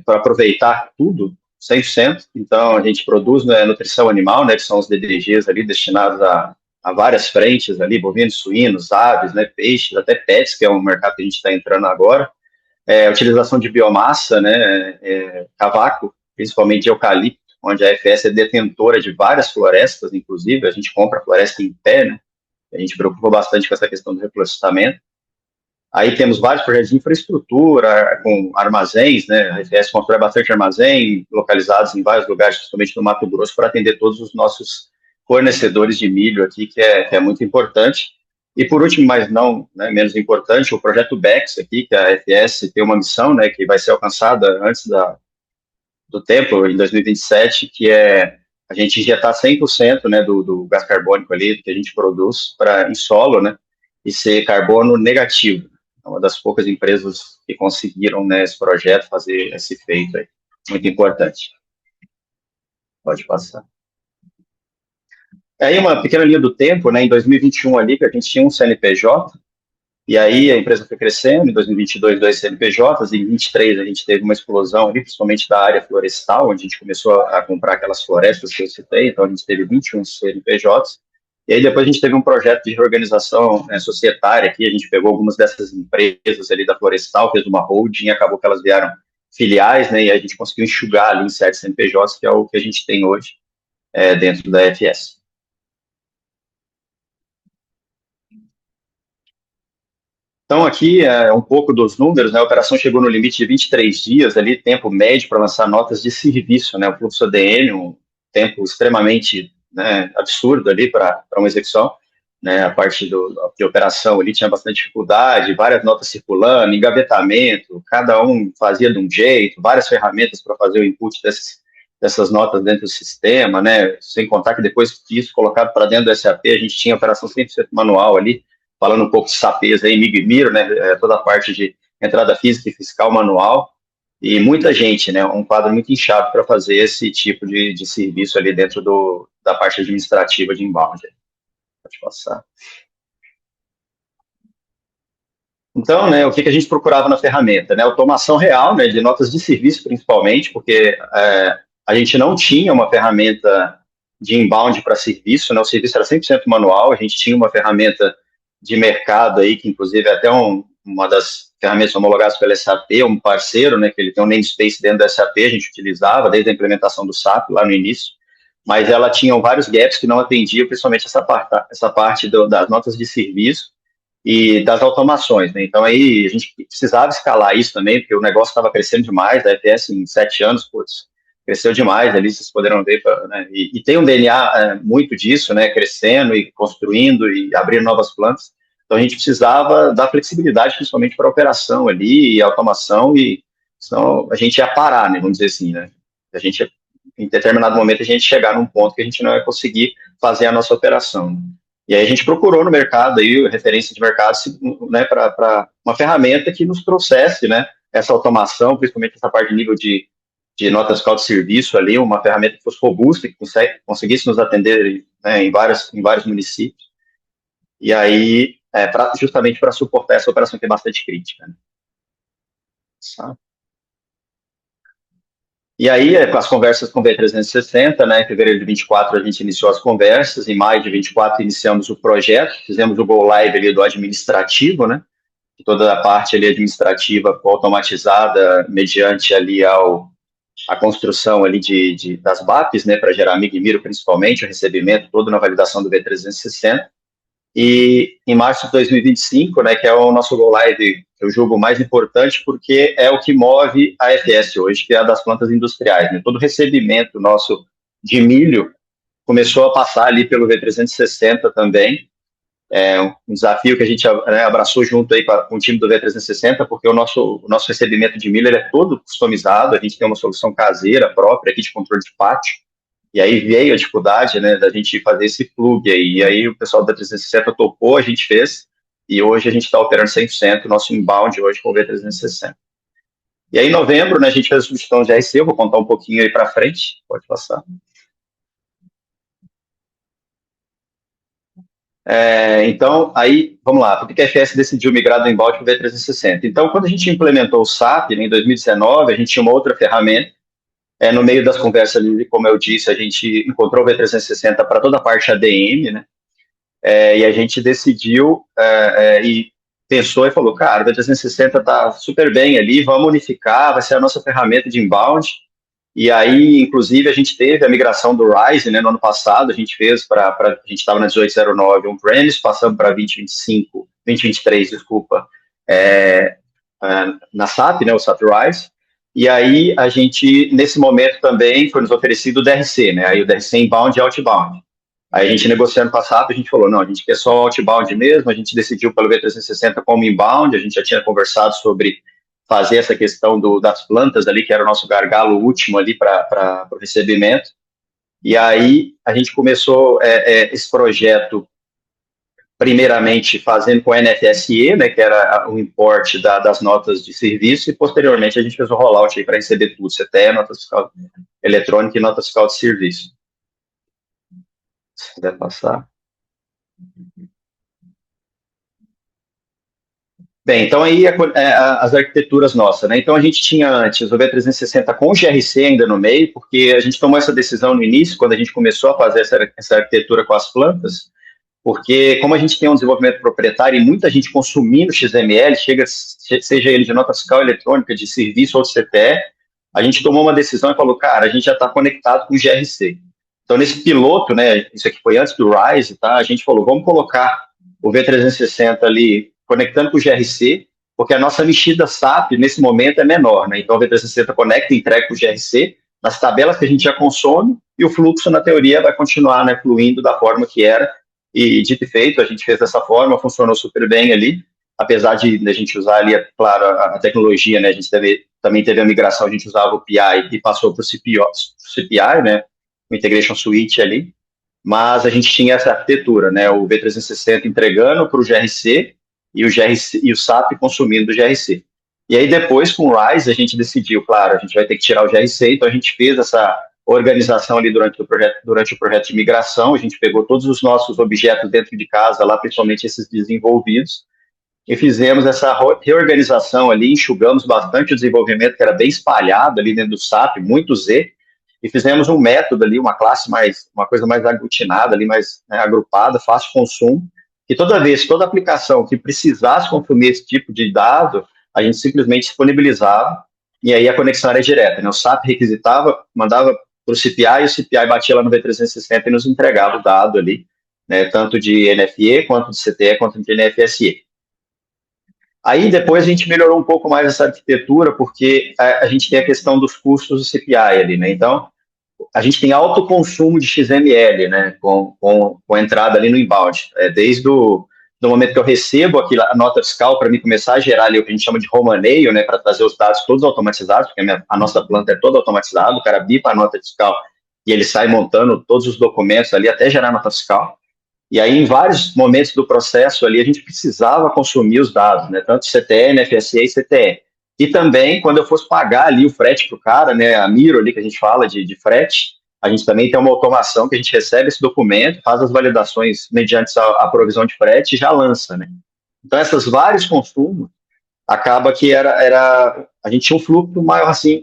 aproveitar tudo, 100%, então a gente produz, né, nutrição animal, né, que são os DDGs ali destinados a várias frentes ali, bovinos, suínos, aves, né, peixes, até pets, que é um mercado que a gente está entrando agora. A utilização de biomassa, né, cavaco, principalmente eucalipto, onde a FS é detentora de várias florestas, inclusive, a gente compra a floresta em pé, né, a gente preocupa bastante com essa questão do reflorestamento. Aí temos vários projetos de infraestrutura, com armazéns, né, a FS constrói bastante armazém, localizados em vários lugares, principalmente no Mato Grosso, para atender todos os nossos fornecedores de milho aqui, que é muito importante. E por último, mas não, né, menos importante, o projeto BECS aqui, que a FS tem uma missão, né, que vai ser alcançada antes do tempo, em 2027, que é a gente injetar 100%, né, do gás carbônico ali que a gente produz em solo, né, e ser carbono negativo. É uma das poucas empresas que conseguiram, né, esse projeto, fazer esse feito aí. Muito importante. Pode passar. Aí uma pequena linha do tempo, né, em 2021 ali, que a gente tinha um CNPJ, e aí a empresa foi crescendo, em 2022, 2 CNPJs, em 23 a gente teve uma explosão ali, principalmente da área florestal, onde a gente começou a comprar aquelas florestas que eu citei, então a gente teve 21 CNPJs, e aí depois a gente teve um projeto de reorganização, né, societária aqui, a gente pegou algumas dessas empresas ali da florestal, fez uma holding, acabou que elas vieram filiais, né, e a gente conseguiu enxugar ali em 7 CNPJs, que é o que a gente tem hoje dentro da FS. Então, aqui é um pouco dos números, né? A operação chegou no limite de 23 dias, ali, tempo médio para lançar notas de serviço, né? O fluxo ADM, um tempo extremamente, né, absurdo ali para uma execução, né? A parte de operação ali tinha bastante dificuldade, várias notas circulando, engavetamento, cada um fazia de um jeito, várias ferramentas para fazer o input dessas notas dentro do sistema, né? Sem contar que depois disso, colocado para dentro do SAP, a gente tinha operação 100% manual ali, falando um pouco de SAPs aí, MIG e MIR, né, toda a parte de entrada física e fiscal manual, e muita gente, né, um quadro muito inchado para fazer esse tipo de serviço ali dentro da parte administrativa de inbound. Pode passar. Então, né, o que a gente procurava na ferramenta? Né, automação real, né, de notas de serviço, principalmente, porque a gente não tinha uma ferramenta de inbound para serviço, né, o serviço era 100% manual, a gente tinha uma ferramenta de mercado aí, que inclusive é até uma das ferramentas homologadas pela SAP, um parceiro, né, que ele tem um namespace dentro da SAP, a gente utilizava desde a implementação do SAP lá no início, mas ela tinha vários gaps que não atendiam, principalmente essa parte das notas de serviço e das automações, né? Então aí a gente precisava escalar isso também, porque o negócio estava crescendo demais, da EPS em 7 anos, putz, cresceu demais, ali vocês poderão ver, né? E tem um DNA muito disso, né? Crescendo e construindo e abrindo novas plantas. Então a gente precisava dar flexibilidade, principalmente para a operação ali e automação, e senão a gente ia parar, né? Vamos dizer assim, né? Em determinado momento a gente chegar num ponto que a gente não ia conseguir fazer a nossa operação, né? E aí a gente procurou no mercado aí, referência de mercado, né, para uma ferramenta que nos trouxesse, né, essa automação, principalmente essa parte de nível de notas fiscal de serviço ali, uma ferramenta que fosse robusta, que conseguisse nos atender, né, em vários municípios. E aí, justamente para suportar essa operação que é bastante crítica, né? E aí, com as conversas com o V360, né, em fevereiro de 24 a gente iniciou as conversas, em maio de 24 iniciamos o projeto, fizemos o go live ali do administrativo, né, toda a parte ali administrativa automatizada mediante ali a construção ali das BAPs, né, para gerar MIG e MIRO principalmente, o recebimento todo na validação do V360. E em março de 2025, né, que é o nosso Go Live, que eu julgo mais importante, porque é o que move a FS hoje, que é a das plantas industriais, né? Todo o recebimento nosso de milho começou a passar ali pelo V360 também. É um desafio que a gente, né, abraçou junto aí com o time do V360, porque o nosso recebimento de milho ele é todo customizado, a gente tem uma solução caseira própria aqui de controle de pátio. E aí veio a dificuldade, né, da gente fazer esse plug aí. E aí o pessoal da 360 topou, a gente fez, e hoje a gente está operando 100% o nosso inbound hoje com o V360. E aí em novembro, né, a gente fez a substituição de RC, eu vou contar um pouquinho aí para frente, pode passar. Então, aí, vamos lá, por que a FS decidiu migrar do inbound para o V360? Então, quando a gente implementou o SAP, né, em 2019, a gente tinha uma outra ferramenta. No meio das conversas ali, como eu disse, a gente encontrou o V360 para toda a parte ADM, né? E a gente decidiu e pensou e falou, cara, o V360 está super bem ali, vamos unificar, vai ser a nossa ferramenta de inbound. E aí, inclusive, a gente teve a migração do Rise, né, no ano passado, a gente fez a gente estava na 1809 on-premise, passamos para 2023, desculpa, na SAP, né, o SAP Rise. E aí, a gente, nesse momento também, foi nos oferecido o DRC, né? Aí o DRC inbound e outbound. Aí a gente negociando com a SAP, a gente falou, não, a gente quer só outbound mesmo, a gente decidiu pelo V360 como inbound, a gente já tinha conversado sobre fazer essa questão das plantas ali, que era o nosso gargalo último ali para o recebimento. E aí a gente começou esse projeto primeiramente fazendo com a NFSE, né, que era o import das notas de serviço, e posteriormente a gente fez o rollout para receber tudo, CTE, nota fiscal eletrônica e nota fiscal de serviço. Se quiser passar. Bem, então aí as arquiteturas nossas, né? Então a gente tinha antes o V360 com o GRC ainda no meio, porque a gente tomou essa decisão no início, quando a gente começou a fazer essa arquitetura com as plantas, porque como a gente tem um desenvolvimento proprietário e muita gente consumindo XML, seja ele de nota fiscal eletrônica, de serviço ou de CTE, a gente tomou uma decisão e falou, cara, a gente já está conectado com o GRC. Então, nesse piloto, né, isso aqui foi antes do Rise, tá? A gente falou, vamos colocar o V360 ali conectando com o GRC, porque a nossa mexida SAP, nesse momento, é menor, né? Então, o V360 conecta e entrega com o GRC, nas tabelas que a gente já consome, e o fluxo, na teoria, vai continuar, né, fluindo da forma que era. E, dito e feito, a gente fez dessa forma, funcionou super bem ali, apesar de a gente usar ali, claro, a tecnologia, né, a gente também teve a migração, a gente usava o PI e passou para o CPI, né, o Integration Suite ali, mas a gente tinha essa arquitetura, né, o V360 entregando para o GRC e o SAP consumindo do GRC. E aí depois, com o Rise, a gente decidiu, claro, a gente vai ter que tirar o GRC, então a gente fez essa organização ali durante o projeto de migração, a gente pegou todos os nossos objetos dentro de casa, lá principalmente esses desenvolvidos, e fizemos essa reorganização ali, enxugamos bastante o desenvolvimento, que era bem espalhado ali dentro do SAP, muito Z, e fizemos um método ali, uma classe uma coisa mais aglutinada ali, mais, né, agrupada, fácil consumo, que toda aplicação que precisasse consumir esse tipo de dado, a gente simplesmente disponibilizava, e aí a conexão era direta, né? O SAP requisitava, mandava para o CPI, e o CPI batia lá no V360 e nos entregava o dado ali, né, tanto de NFE, quanto de CTE, quanto de NFSE. Aí depois a gente melhorou um pouco mais essa arquitetura, porque a gente tem a questão dos custos do CPI ali, né? Então, a gente tem alto consumo de XML, né, com a entrada ali no inbound. Desde do momento que eu recebo a nota fiscal para mim começar a gerar ali o que a gente chama de romaneio, né, para trazer os dados todos automatizados, porque a nossa planta é toda automatizada, o cara bipa a nota fiscal e ele sai montando todos os documentos ali até gerar a nota fiscal. E aí, em vários momentos do processo ali, a gente precisava consumir os dados, né, tanto CTE, NFSE e CTE. E também, quando eu fosse pagar ali o frete para o cara, né, a Miro ali que a gente fala de frete, a gente também tem uma automação que a gente recebe esse documento, faz as validações mediante a provisão de frete e já lança, né? Então, esses vários consumos, acaba que a gente tinha um fluxo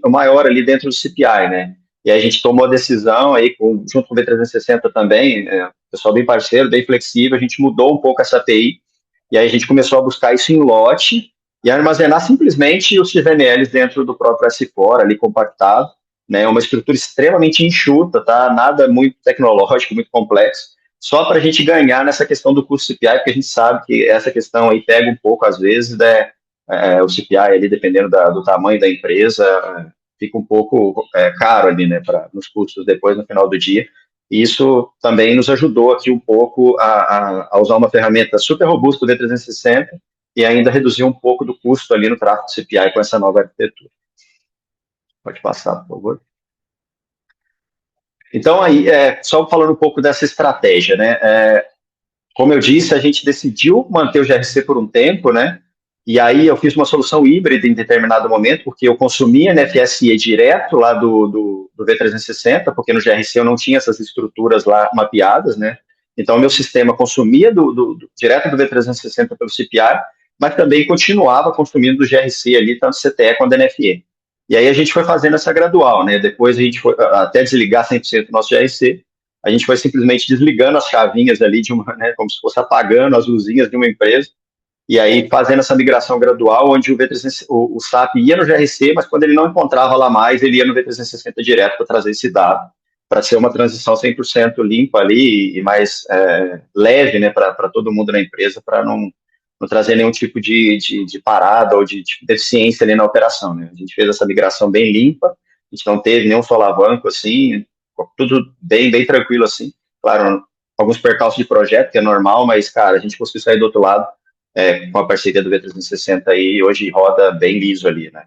maior ali dentro do CPI, né? E aí a gente tomou a decisão aí, junto com o V360 também, pessoal bem parceiro, bem flexível, a gente mudou um pouco essa API, e aí a gente começou a buscar isso em lote, e armazenar simplesmente os XMLs dentro do próprio S4, ali compactado, né, uma estrutura extremamente enxuta, tá? Nada muito tecnológico, muito complexo, só para a gente ganhar nessa questão do custo CPI, porque a gente sabe que essa questão aí pega um pouco, às vezes, né, o CPI ali, dependendo do tamanho da empresa, fica um pouco caro ali, né, nos custos depois, no final do dia. E isso também nos ajudou aqui um pouco a usar uma ferramenta super robusta do D360 e ainda reduzir um pouco do custo ali no tráfego do CPI com essa nova arquitetura. Pode passar, por favor. Então, aí, só falando um pouco dessa estratégia, né? Como eu disse, a gente decidiu manter o GRC por um tempo, né? E aí eu fiz uma solução híbrida em determinado momento, porque eu consumia NFSE direto lá do V360, porque no GRC eu não tinha essas estruturas lá mapeadas, né? Então, o meu sistema consumia direto do V360 pelo CPI, mas também continuava consumindo do GRC ali, tanto CTE quanto NFE. E aí a gente foi fazendo essa gradual, né? Depois a gente foi, até desligar 100% do nosso GRC, a gente foi simplesmente desligando as chavinhas ali, né, como se fosse apagando as luzinhas de uma empresa, e aí fazendo essa migração gradual, onde o SAP ia no GRC, mas quando ele não encontrava lá mais, ele ia no V360 direto para trazer esse dado, para ser uma transição 100% limpa ali e mais leve, né, para todo mundo na empresa, para não trazer nenhum tipo de parada ou de deficiência ali na operação, né? A gente fez essa migração bem limpa, a gente não teve nenhum solavanco assim, tudo bem tranquilo assim. Claro, alguns percalços de projeto, que é normal, mas, cara, a gente conseguiu sair do outro lado com a parceria do V360 aí, e hoje roda bem liso ali, né?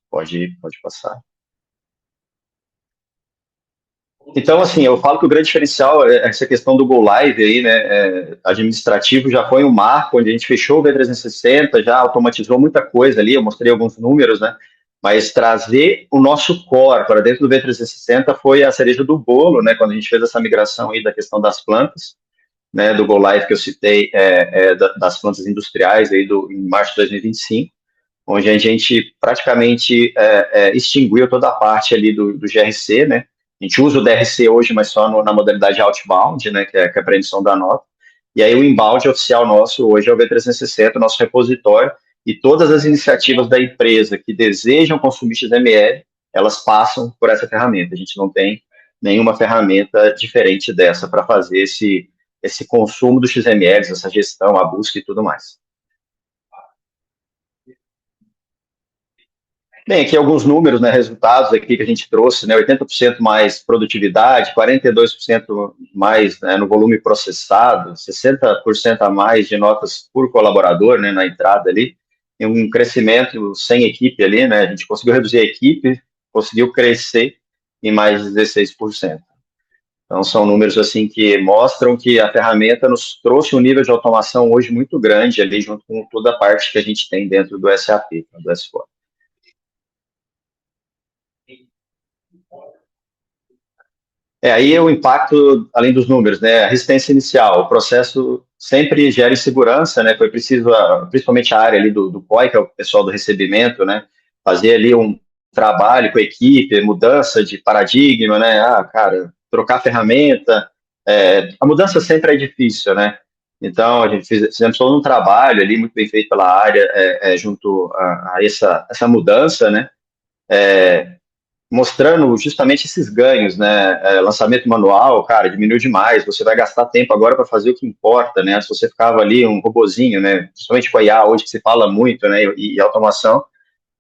Pode passar. Então, assim, eu falo que o grande diferencial é essa questão do Go Live aí, né? Administrativo já foi um marco, onde a gente fechou o V360, já automatizou muita coisa ali, eu mostrei alguns números, né? Mas trazer o nosso core para dentro do V360 foi a cereja do bolo, né? Quando a gente fez essa migração aí da questão das plantas, né? Do Go Live que eu citei, das plantas industriais aí em março de 2025, onde a gente praticamente extinguiu toda a parte ali do GRC, né? A gente usa o DRC hoje, mas só na modalidade outbound, né? Que é para emissão da nota. E aí o inbound oficial nosso hoje é o V360, nosso repositório, e todas as iniciativas da empresa que desejam consumir XML, elas passam por essa ferramenta. A gente não tem nenhuma ferramenta diferente dessa para fazer esse consumo dos XMLs, essa gestão, a busca e tudo mais. Bem, aqui alguns números, né, resultados aqui que a gente trouxe, né, 80% mais produtividade, 42% mais, né, no volume processado, 60% a mais de notas por colaborador, né, na entrada ali, e um crescimento sem equipe ali, né, a gente conseguiu reduzir a equipe, conseguiu crescer em mais de 16%. Então, são números assim que mostram que a ferramenta nos trouxe um nível de automação hoje muito grande ali, junto com toda a parte que a gente tem dentro do SAP, do S4. Aí o impacto, além dos números, né, a resistência inicial, o processo sempre gera insegurança, né, foi preciso, principalmente a área ali do COI, que é o pessoal do recebimento, né, fazer ali um trabalho com a equipe, mudança de paradigma, né, cara, trocar ferramenta, a mudança sempre é difícil, né, então a gente fizemos todo um trabalho ali, muito bem feito pela área, junto a essa mudança, né, mostrando justamente esses ganhos, né? Lançamento manual, cara, diminuiu demais. Você vai gastar tempo agora para fazer o que importa, né? Se você ficava ali um robozinho, né? Principalmente com a IA hoje que se fala muito, né? E automação,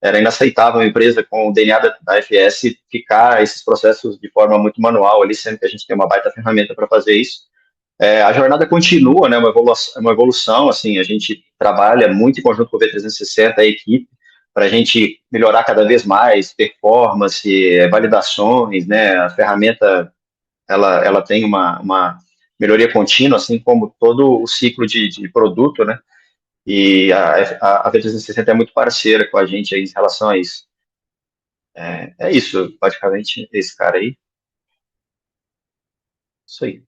era inaceitável uma empresa com o DNA da FS ficar esses processos de forma muito manual ali, sendo que a gente tem uma baita ferramenta para fazer isso. A jornada continua, né? Uma evolução, assim, a gente trabalha muito em conjunto com o V360, a equipe, para a gente melhorar cada vez mais performance, validações, né? A ferramenta ela tem uma melhoria contínua, assim como todo o ciclo de produto, né? E a V360 é muito parceira com a gente aí em relação a isso. É isso, praticamente, esse cara aí. Isso aí.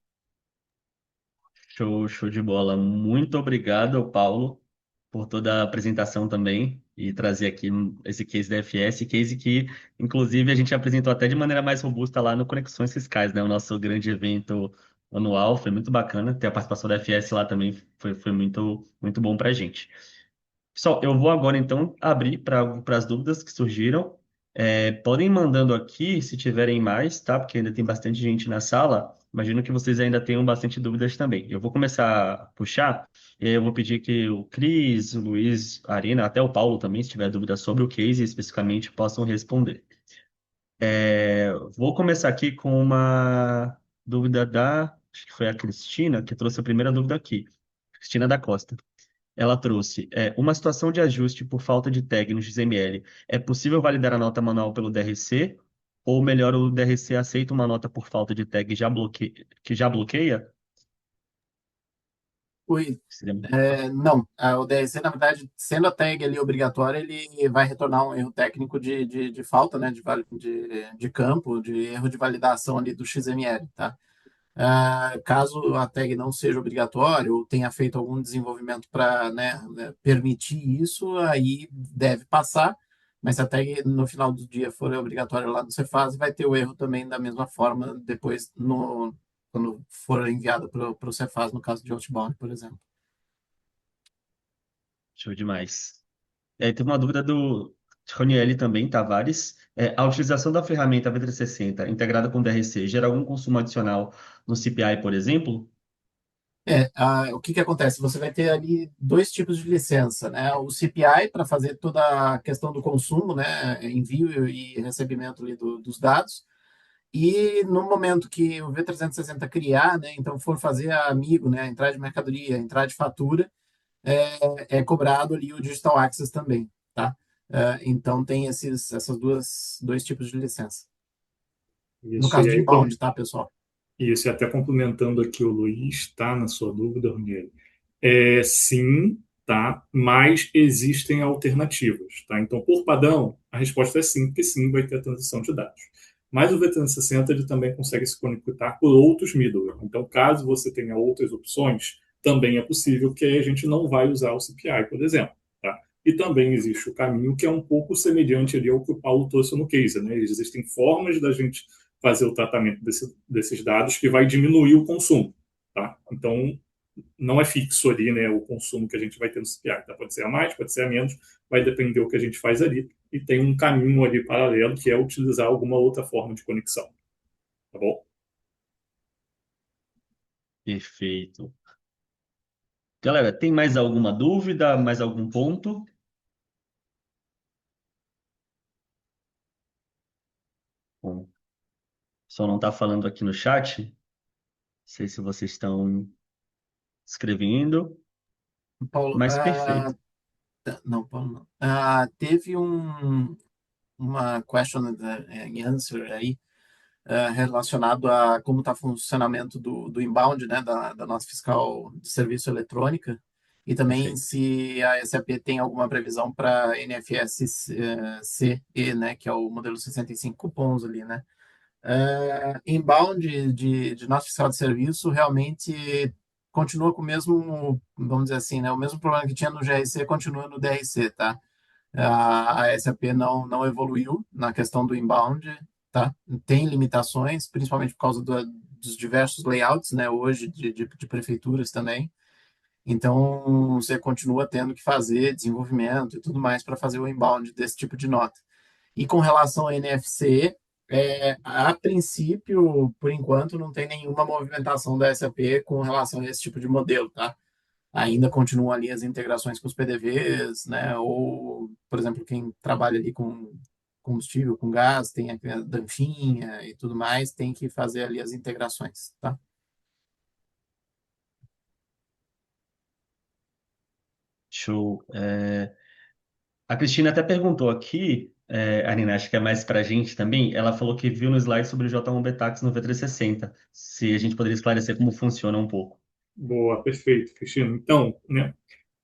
Show de bola. Muito obrigado, Paulo, por toda a apresentação também e trazer aqui esse case da FS, case que, inclusive, a gente apresentou até de maneira mais robusta lá no Conexões Fiscais, né? O nosso grande evento anual. Foi muito bacana. Ter a participação da FS lá também foi muito bom para a gente. Pessoal, eu vou agora então abrir para as dúvidas que surgiram. Podem ir mandando aqui se tiverem mais, tá? Porque ainda tem bastante gente na sala. Imagino que vocês ainda tenham bastante dúvidas também. Eu vou começar a puxar, e aí eu vou pedir que o Cris, o Luiz, a Arina, até o Paulo também, se tiver dúvida sobre o case especificamente, possam responder. Vou começar aqui com uma dúvida acho que foi a Cristina, que trouxe a primeira dúvida aqui. Cristina da Costa. Ela trouxe uma situação de ajuste por falta de tag no XML. É possível validar a nota manual pelo DRC? Ou melhor, o DRC aceita uma nota por falta de tag que já bloqueia? Oi. Seria- Não, o DRC, na verdade, sendo a tag ali obrigatória, ele vai retornar um erro técnico de falta, né, de campo, de erro de validação ali do XML, tá? Caso a tag não seja obrigatória ou tenha feito algum desenvolvimento para, né, permitir isso, aí deve passar, mas se a tag no final do dia for obrigatória lá no Cefaz, vai ter o erro também da mesma forma depois quando for enviado para o Cefaz, no caso de Outbound, por exemplo. Show demais. Teve uma dúvida do Ronieli também, Tavares. A utilização da ferramenta V360 integrada com DRC gera algum consumo adicional no CPI, por exemplo? O que acontece? Você vai ter ali dois tipos de licença, né? O CPI para fazer toda a questão do consumo, né? Envio e recebimento ali dos dados, E no momento que o V360 criar, né, então for fazer a amigo, né, entrar de mercadoria, entrar de fatura, é cobrado ali o Digital Access também, tá? Então tem essas dois tipos de licença. No Isso, caso e de aí, inbound, tá, pessoal? isso, e até complementando aqui o Luiz, tá, na sua dúvida, Ronieri. Sim, tá, mas existem alternativas, tá? Então, por padrão, a resposta é sim, porque sim, vai ter a transição de dados. Mas o V360 ele também consegue se conectar por outros middleware. Então, caso você tenha outras opções, também é possível que a gente não vai usar o CPI, por exemplo, tá? E também existe o caminho que é um pouco semelhante ali ao que o Paulo trouxe no case, né? Existem formas da gente fazer o tratamento desses dados que vai diminuir o consumo, tá? Então, não é fixo ali, né, o consumo que a gente vai ter no CPI. Tá? Pode ser a mais, pode ser a menos, vai depender do que a gente faz ali. E tem um caminho ali paralelo, que é utilizar alguma outra forma de conexão. Tá bom? Perfeito. Galera, tem mais alguma dúvida, mais algum ponto? Bom, só não está falando aqui no chat. Não sei se vocês estão escrevendo, Paulo, mas perfeito. não, Paulo, não. Teve uma question and answer aí relacionado a como está o funcionamento do inbound, né, da nossa fiscal de serviço eletrônica, e também Perfeito. se a SAP tem alguma previsão para NFS CE, né, que é o modelo 65 cupons ali, né. Inbound de nossa fiscal de serviço realmente continua com o mesmo, vamos dizer assim, né, o mesmo problema que tinha no GRC continua no DRC, tá? A SAP não evoluiu na questão do inbound, tá? Tem limitações, principalmente por causa dos diversos layouts, né, hoje de prefeituras também. Então, você continua tendo que fazer desenvolvimento e tudo mais para fazer o inbound desse tipo de nota. E com relação ao NFC, a princípio, por enquanto, não tem nenhuma movimentação da SAP com relação a esse tipo de modelo, tá? Ainda continuam ali as integrações com os PDVs, né? Ou, por exemplo, quem trabalha ali com combustível, com gás, tem a Danfinha e tudo mais, tem que fazer ali as integrações, tá? Show. A Cristina até perguntou aqui, Arina, acho que é mais para a gente também. Ela falou que viu no slide sobre o J1B Tax no V360. Se a gente poderia esclarecer como funciona um pouco. Boa, perfeito, Cristina. Então, né,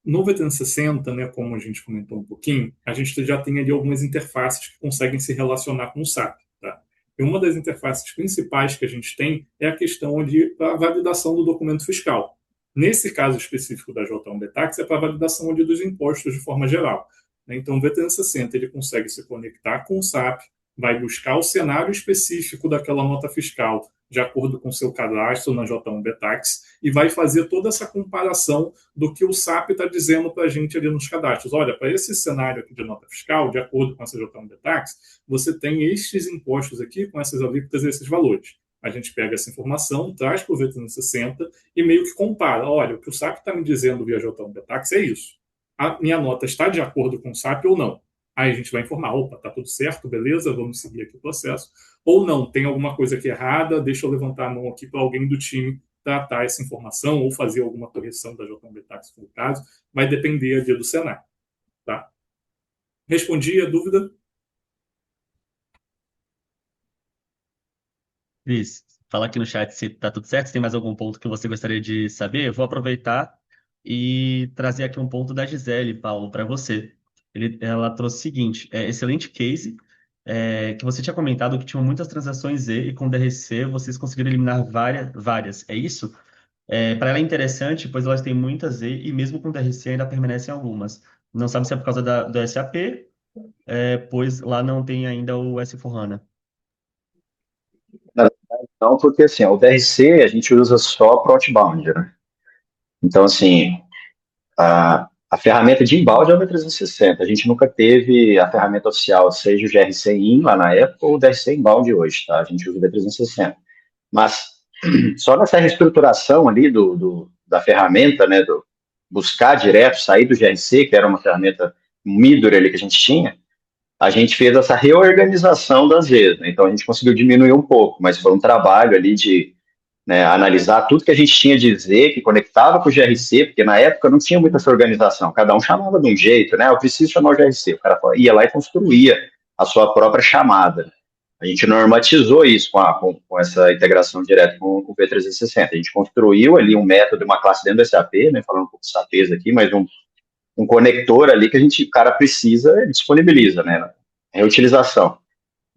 no V360, né, como a gente comentou um pouquinho, a gente já tem ali algumas interfaces que conseguem se relacionar com o SAP. Tá? E uma das interfaces principais que a gente tem é a questão da validação do documento fiscal. Nesse caso específico da J1B Tax, é para a validação ali dos impostos de forma geral. Então, o V360 ele consegue se conectar com o SAP, vai buscar o cenário específico daquela nota fiscal de acordo com o seu cadastro na J1B Tax e vai fazer toda essa comparação do que o SAP está dizendo para a gente ali nos cadastros. Olha, para esse cenário aqui de nota fiscal, de acordo com a CJ1B Tax, você tem estes impostos aqui com essas alíquotas e esses valores. A gente pega essa informação, traz para o V360 e meio que compara. Olha, o que o SAP está me dizendo via J1B Tax é isso. A minha nota está de acordo com o SAP ou não? Aí a gente vai informar, opa, tá tudo certo, beleza, vamos seguir aqui o processo. Ou não, tem alguma coisa aqui errada, deixa eu levantar a mão aqui para alguém do time tratar essa informação ou fazer alguma correção da JB Tax, se for o caso, vai depender do cenário. Tá? Respondi a dúvida? Cris, fala aqui no chat se tá tudo certo, se tem mais algum ponto que você gostaria de saber. Eu vou aproveitar e trazer aqui um ponto da Gisele, Paulo, para você. Ela trouxe o seguinte, excelente case, que você tinha comentado que tinham muitas transações E e com DRC vocês conseguiram eliminar várias. É isso? Para ela é interessante, pois elas têm muitas E mesmo com DRC ainda permanecem algumas. Não sabe se é por causa do SAP, pois lá não tem ainda o S4HANA. Não, porque assim, o DRC a gente usa só para outbound, né? Então, assim, a ferramenta de inbound é o V360. A gente nunca teve a ferramenta oficial, seja o GRC in lá na época ou o DRC inbound hoje, tá? A gente usa o V360. Mas só nessa reestruturação ali da ferramenta, né, do buscar direto, sair do GRC, que era uma ferramenta, um middle ali que a gente tinha, a gente fez essa reorganização das redes, né? Então a gente conseguiu diminuir um pouco, mas foi um trabalho ali de, né, analisar tudo que a gente tinha de dizer, que conectava com o GRC, porque na época não tinha muita essa organização, cada um chamava de um jeito, né? Eu preciso chamar o GRC, o cara ia lá e construía a sua própria chamada. A gente normatizou isso com essa integração direta com o V360. A gente construiu ali um método, uma classe dentro do SAP, né? Falando um pouco de SAPs aqui, mas um conector ali que o cara precisa, ele disponibiliza, né? Reutilização.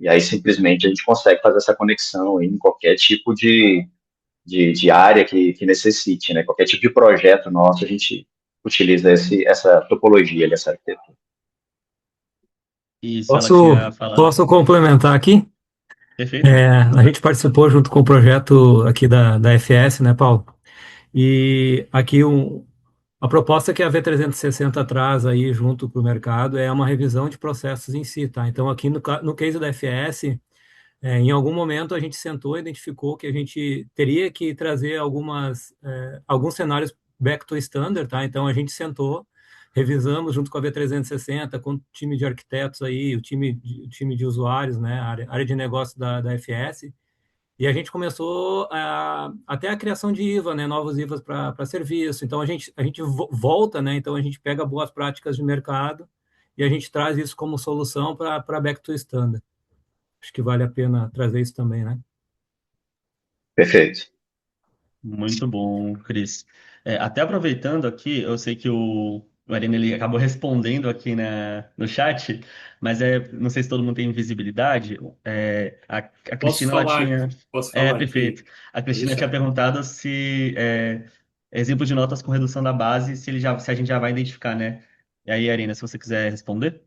E aí simplesmente a gente consegue fazer essa conexão em qualquer tipo de área que necessite, né? Qualquer tipo de projeto nosso, a gente utiliza essa topologia, essa arquitetura. Isso, ela Posso, tinha falado. posso complementar aqui? Perfeito. A gente participou junto com o projeto aqui da FS, né, Paulo? E aqui a proposta que a V360 traz aí junto para o mercado é uma revisão de processos em si, tá? Então, aqui no case da FS, em algum momento a gente sentou e identificou que a gente teria que trazer alguns cenários back to standard, tá? Então, a gente sentou, revisamos junto com a V360, com o time de arquitetos aí, o time de usuários, né? A área de negócio da FS, e a gente começou até a criação de IVA, né, novos IVAs para serviço. Então a gente volta, né? Então a gente pega boas práticas de mercado e a gente traz isso como solução para back to standard. Acho que vale a pena trazer isso também, né? Perfeito. Muito bom, Cris. Até aproveitando aqui, eu sei que o Arena ele acabou respondendo aqui no chat, mas não sei se todo mundo tem visibilidade. A Posso Cristina ela falar, tinha. posso É, falar aqui? perfeito. A Pode Cristina tinha deixar. perguntado se exemplo de notas com redução da base, se a gente já vai identificar, né? E aí, Arena, se você quiser responder.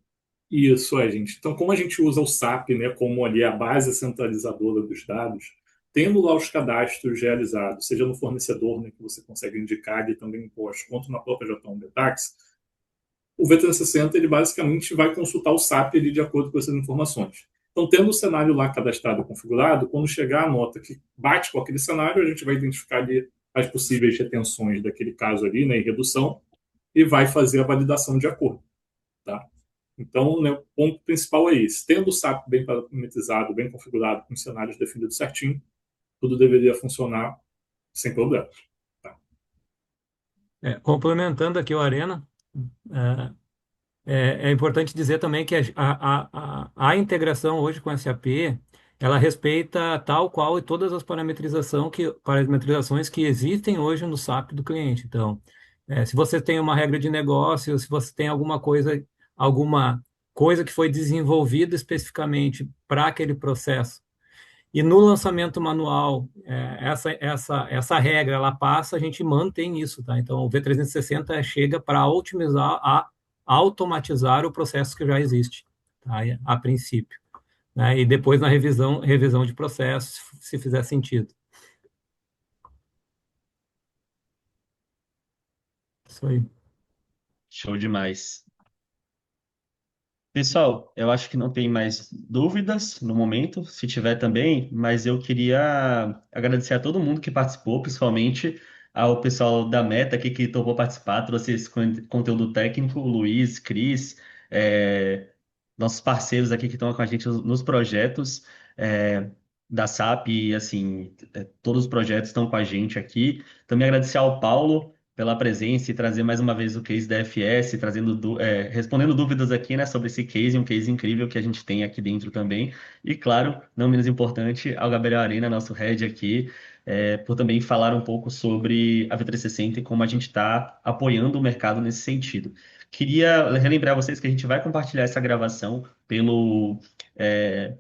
Isso, gente. Então, como a gente usa o SAP, né, como ali a base centralizadora dos dados, tendo lá os cadastros realizados, seja no fornecedor, né, que você consegue indicar ali também imposto, quanto na própria J1 Betax, o V360 ele basicamente vai consultar o SAP ali de acordo com essas informações. Então, tendo o cenário lá cadastrado e configurado, quando chegar a nota que bate com aquele cenário, a gente vai identificar ali as possíveis retenções daquele caso ali, né, em redução, e vai fazer a validação de acordo. Tá? Então, né, o ponto principal é esse. Tendo o SAP bem parametrizado, bem configurado, com cenários definidos certinho, tudo deveria funcionar sem problema. Tá? Complementando aqui o Arena, é importante dizer também que a integração hoje com a SAP, ela respeita tal qual e todas as parametrizações que existem hoje no SAP do cliente. Então, se você tem uma regra de negócio, se você tem alguma coisa que foi desenvolvida especificamente para aquele processo, e no lançamento manual, essa regra ela passa, a gente mantém isso, tá? Então, o V360 chega para otimizar, automatizar o processo que já existe, tá? A princípio, né? E depois na revisão de processos, se fizer sentido. Isso aí. Show demais. Pessoal, eu acho que não tem mais dúvidas no momento, se tiver também, mas eu queria agradecer a todo mundo que participou, principalmente ao pessoal da Meta aqui que topou participar, trouxe esse conteúdo técnico, o Luiz, Cris, nossos parceiros aqui que estão com a gente nos projetos é, da SAP, e assim, todos os projetos estão com a gente aqui. Também agradecer ao Paulo pela presença e trazer mais uma vez o case da FS, respondendo dúvidas aqui, né, sobre esse case, um case incrível que a gente tem aqui dentro também. E claro, não menos importante, ao Gabriel Arena, nosso head aqui, por também falar um pouco sobre a V360 e como a gente está apoiando o mercado nesse sentido. Queria relembrar vocês que a gente vai compartilhar essa gravação é,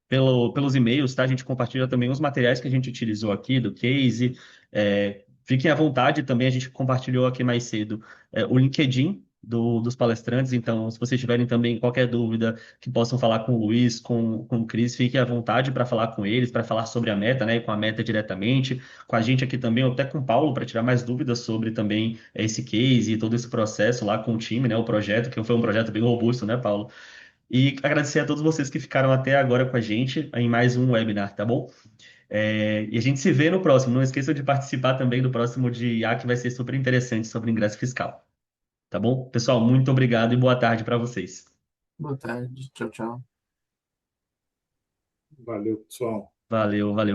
pelos e-mails, tá? A gente compartilha também os materiais que a gente utilizou aqui do case. Fiquem à vontade também, a gente compartilhou aqui mais cedo o LinkedIn dos palestrantes, então se vocês tiverem também qualquer dúvida que possam falar com o Luiz, com o Cris, fiquem à vontade para falar com eles, para falar sobre a meta, né? E com a meta diretamente, com a gente aqui também, ou até com o Paulo, para tirar mais dúvidas sobre também esse case e todo esse processo lá com o time, né? O projeto, que foi um projeto bem robusto, né, Paulo? E agradecer a todos vocês que ficaram até agora com a gente em mais um webinar, tá bom? E a gente se vê no próximo. Não esqueçam de participar também do próximo de IA, que vai ser super interessante sobre ingresso fiscal. Tá bom? Pessoal, muito obrigado e boa tarde para vocês. Boa tarde. Tchau, tchau. Valeu, pessoal. Valeu, valeu.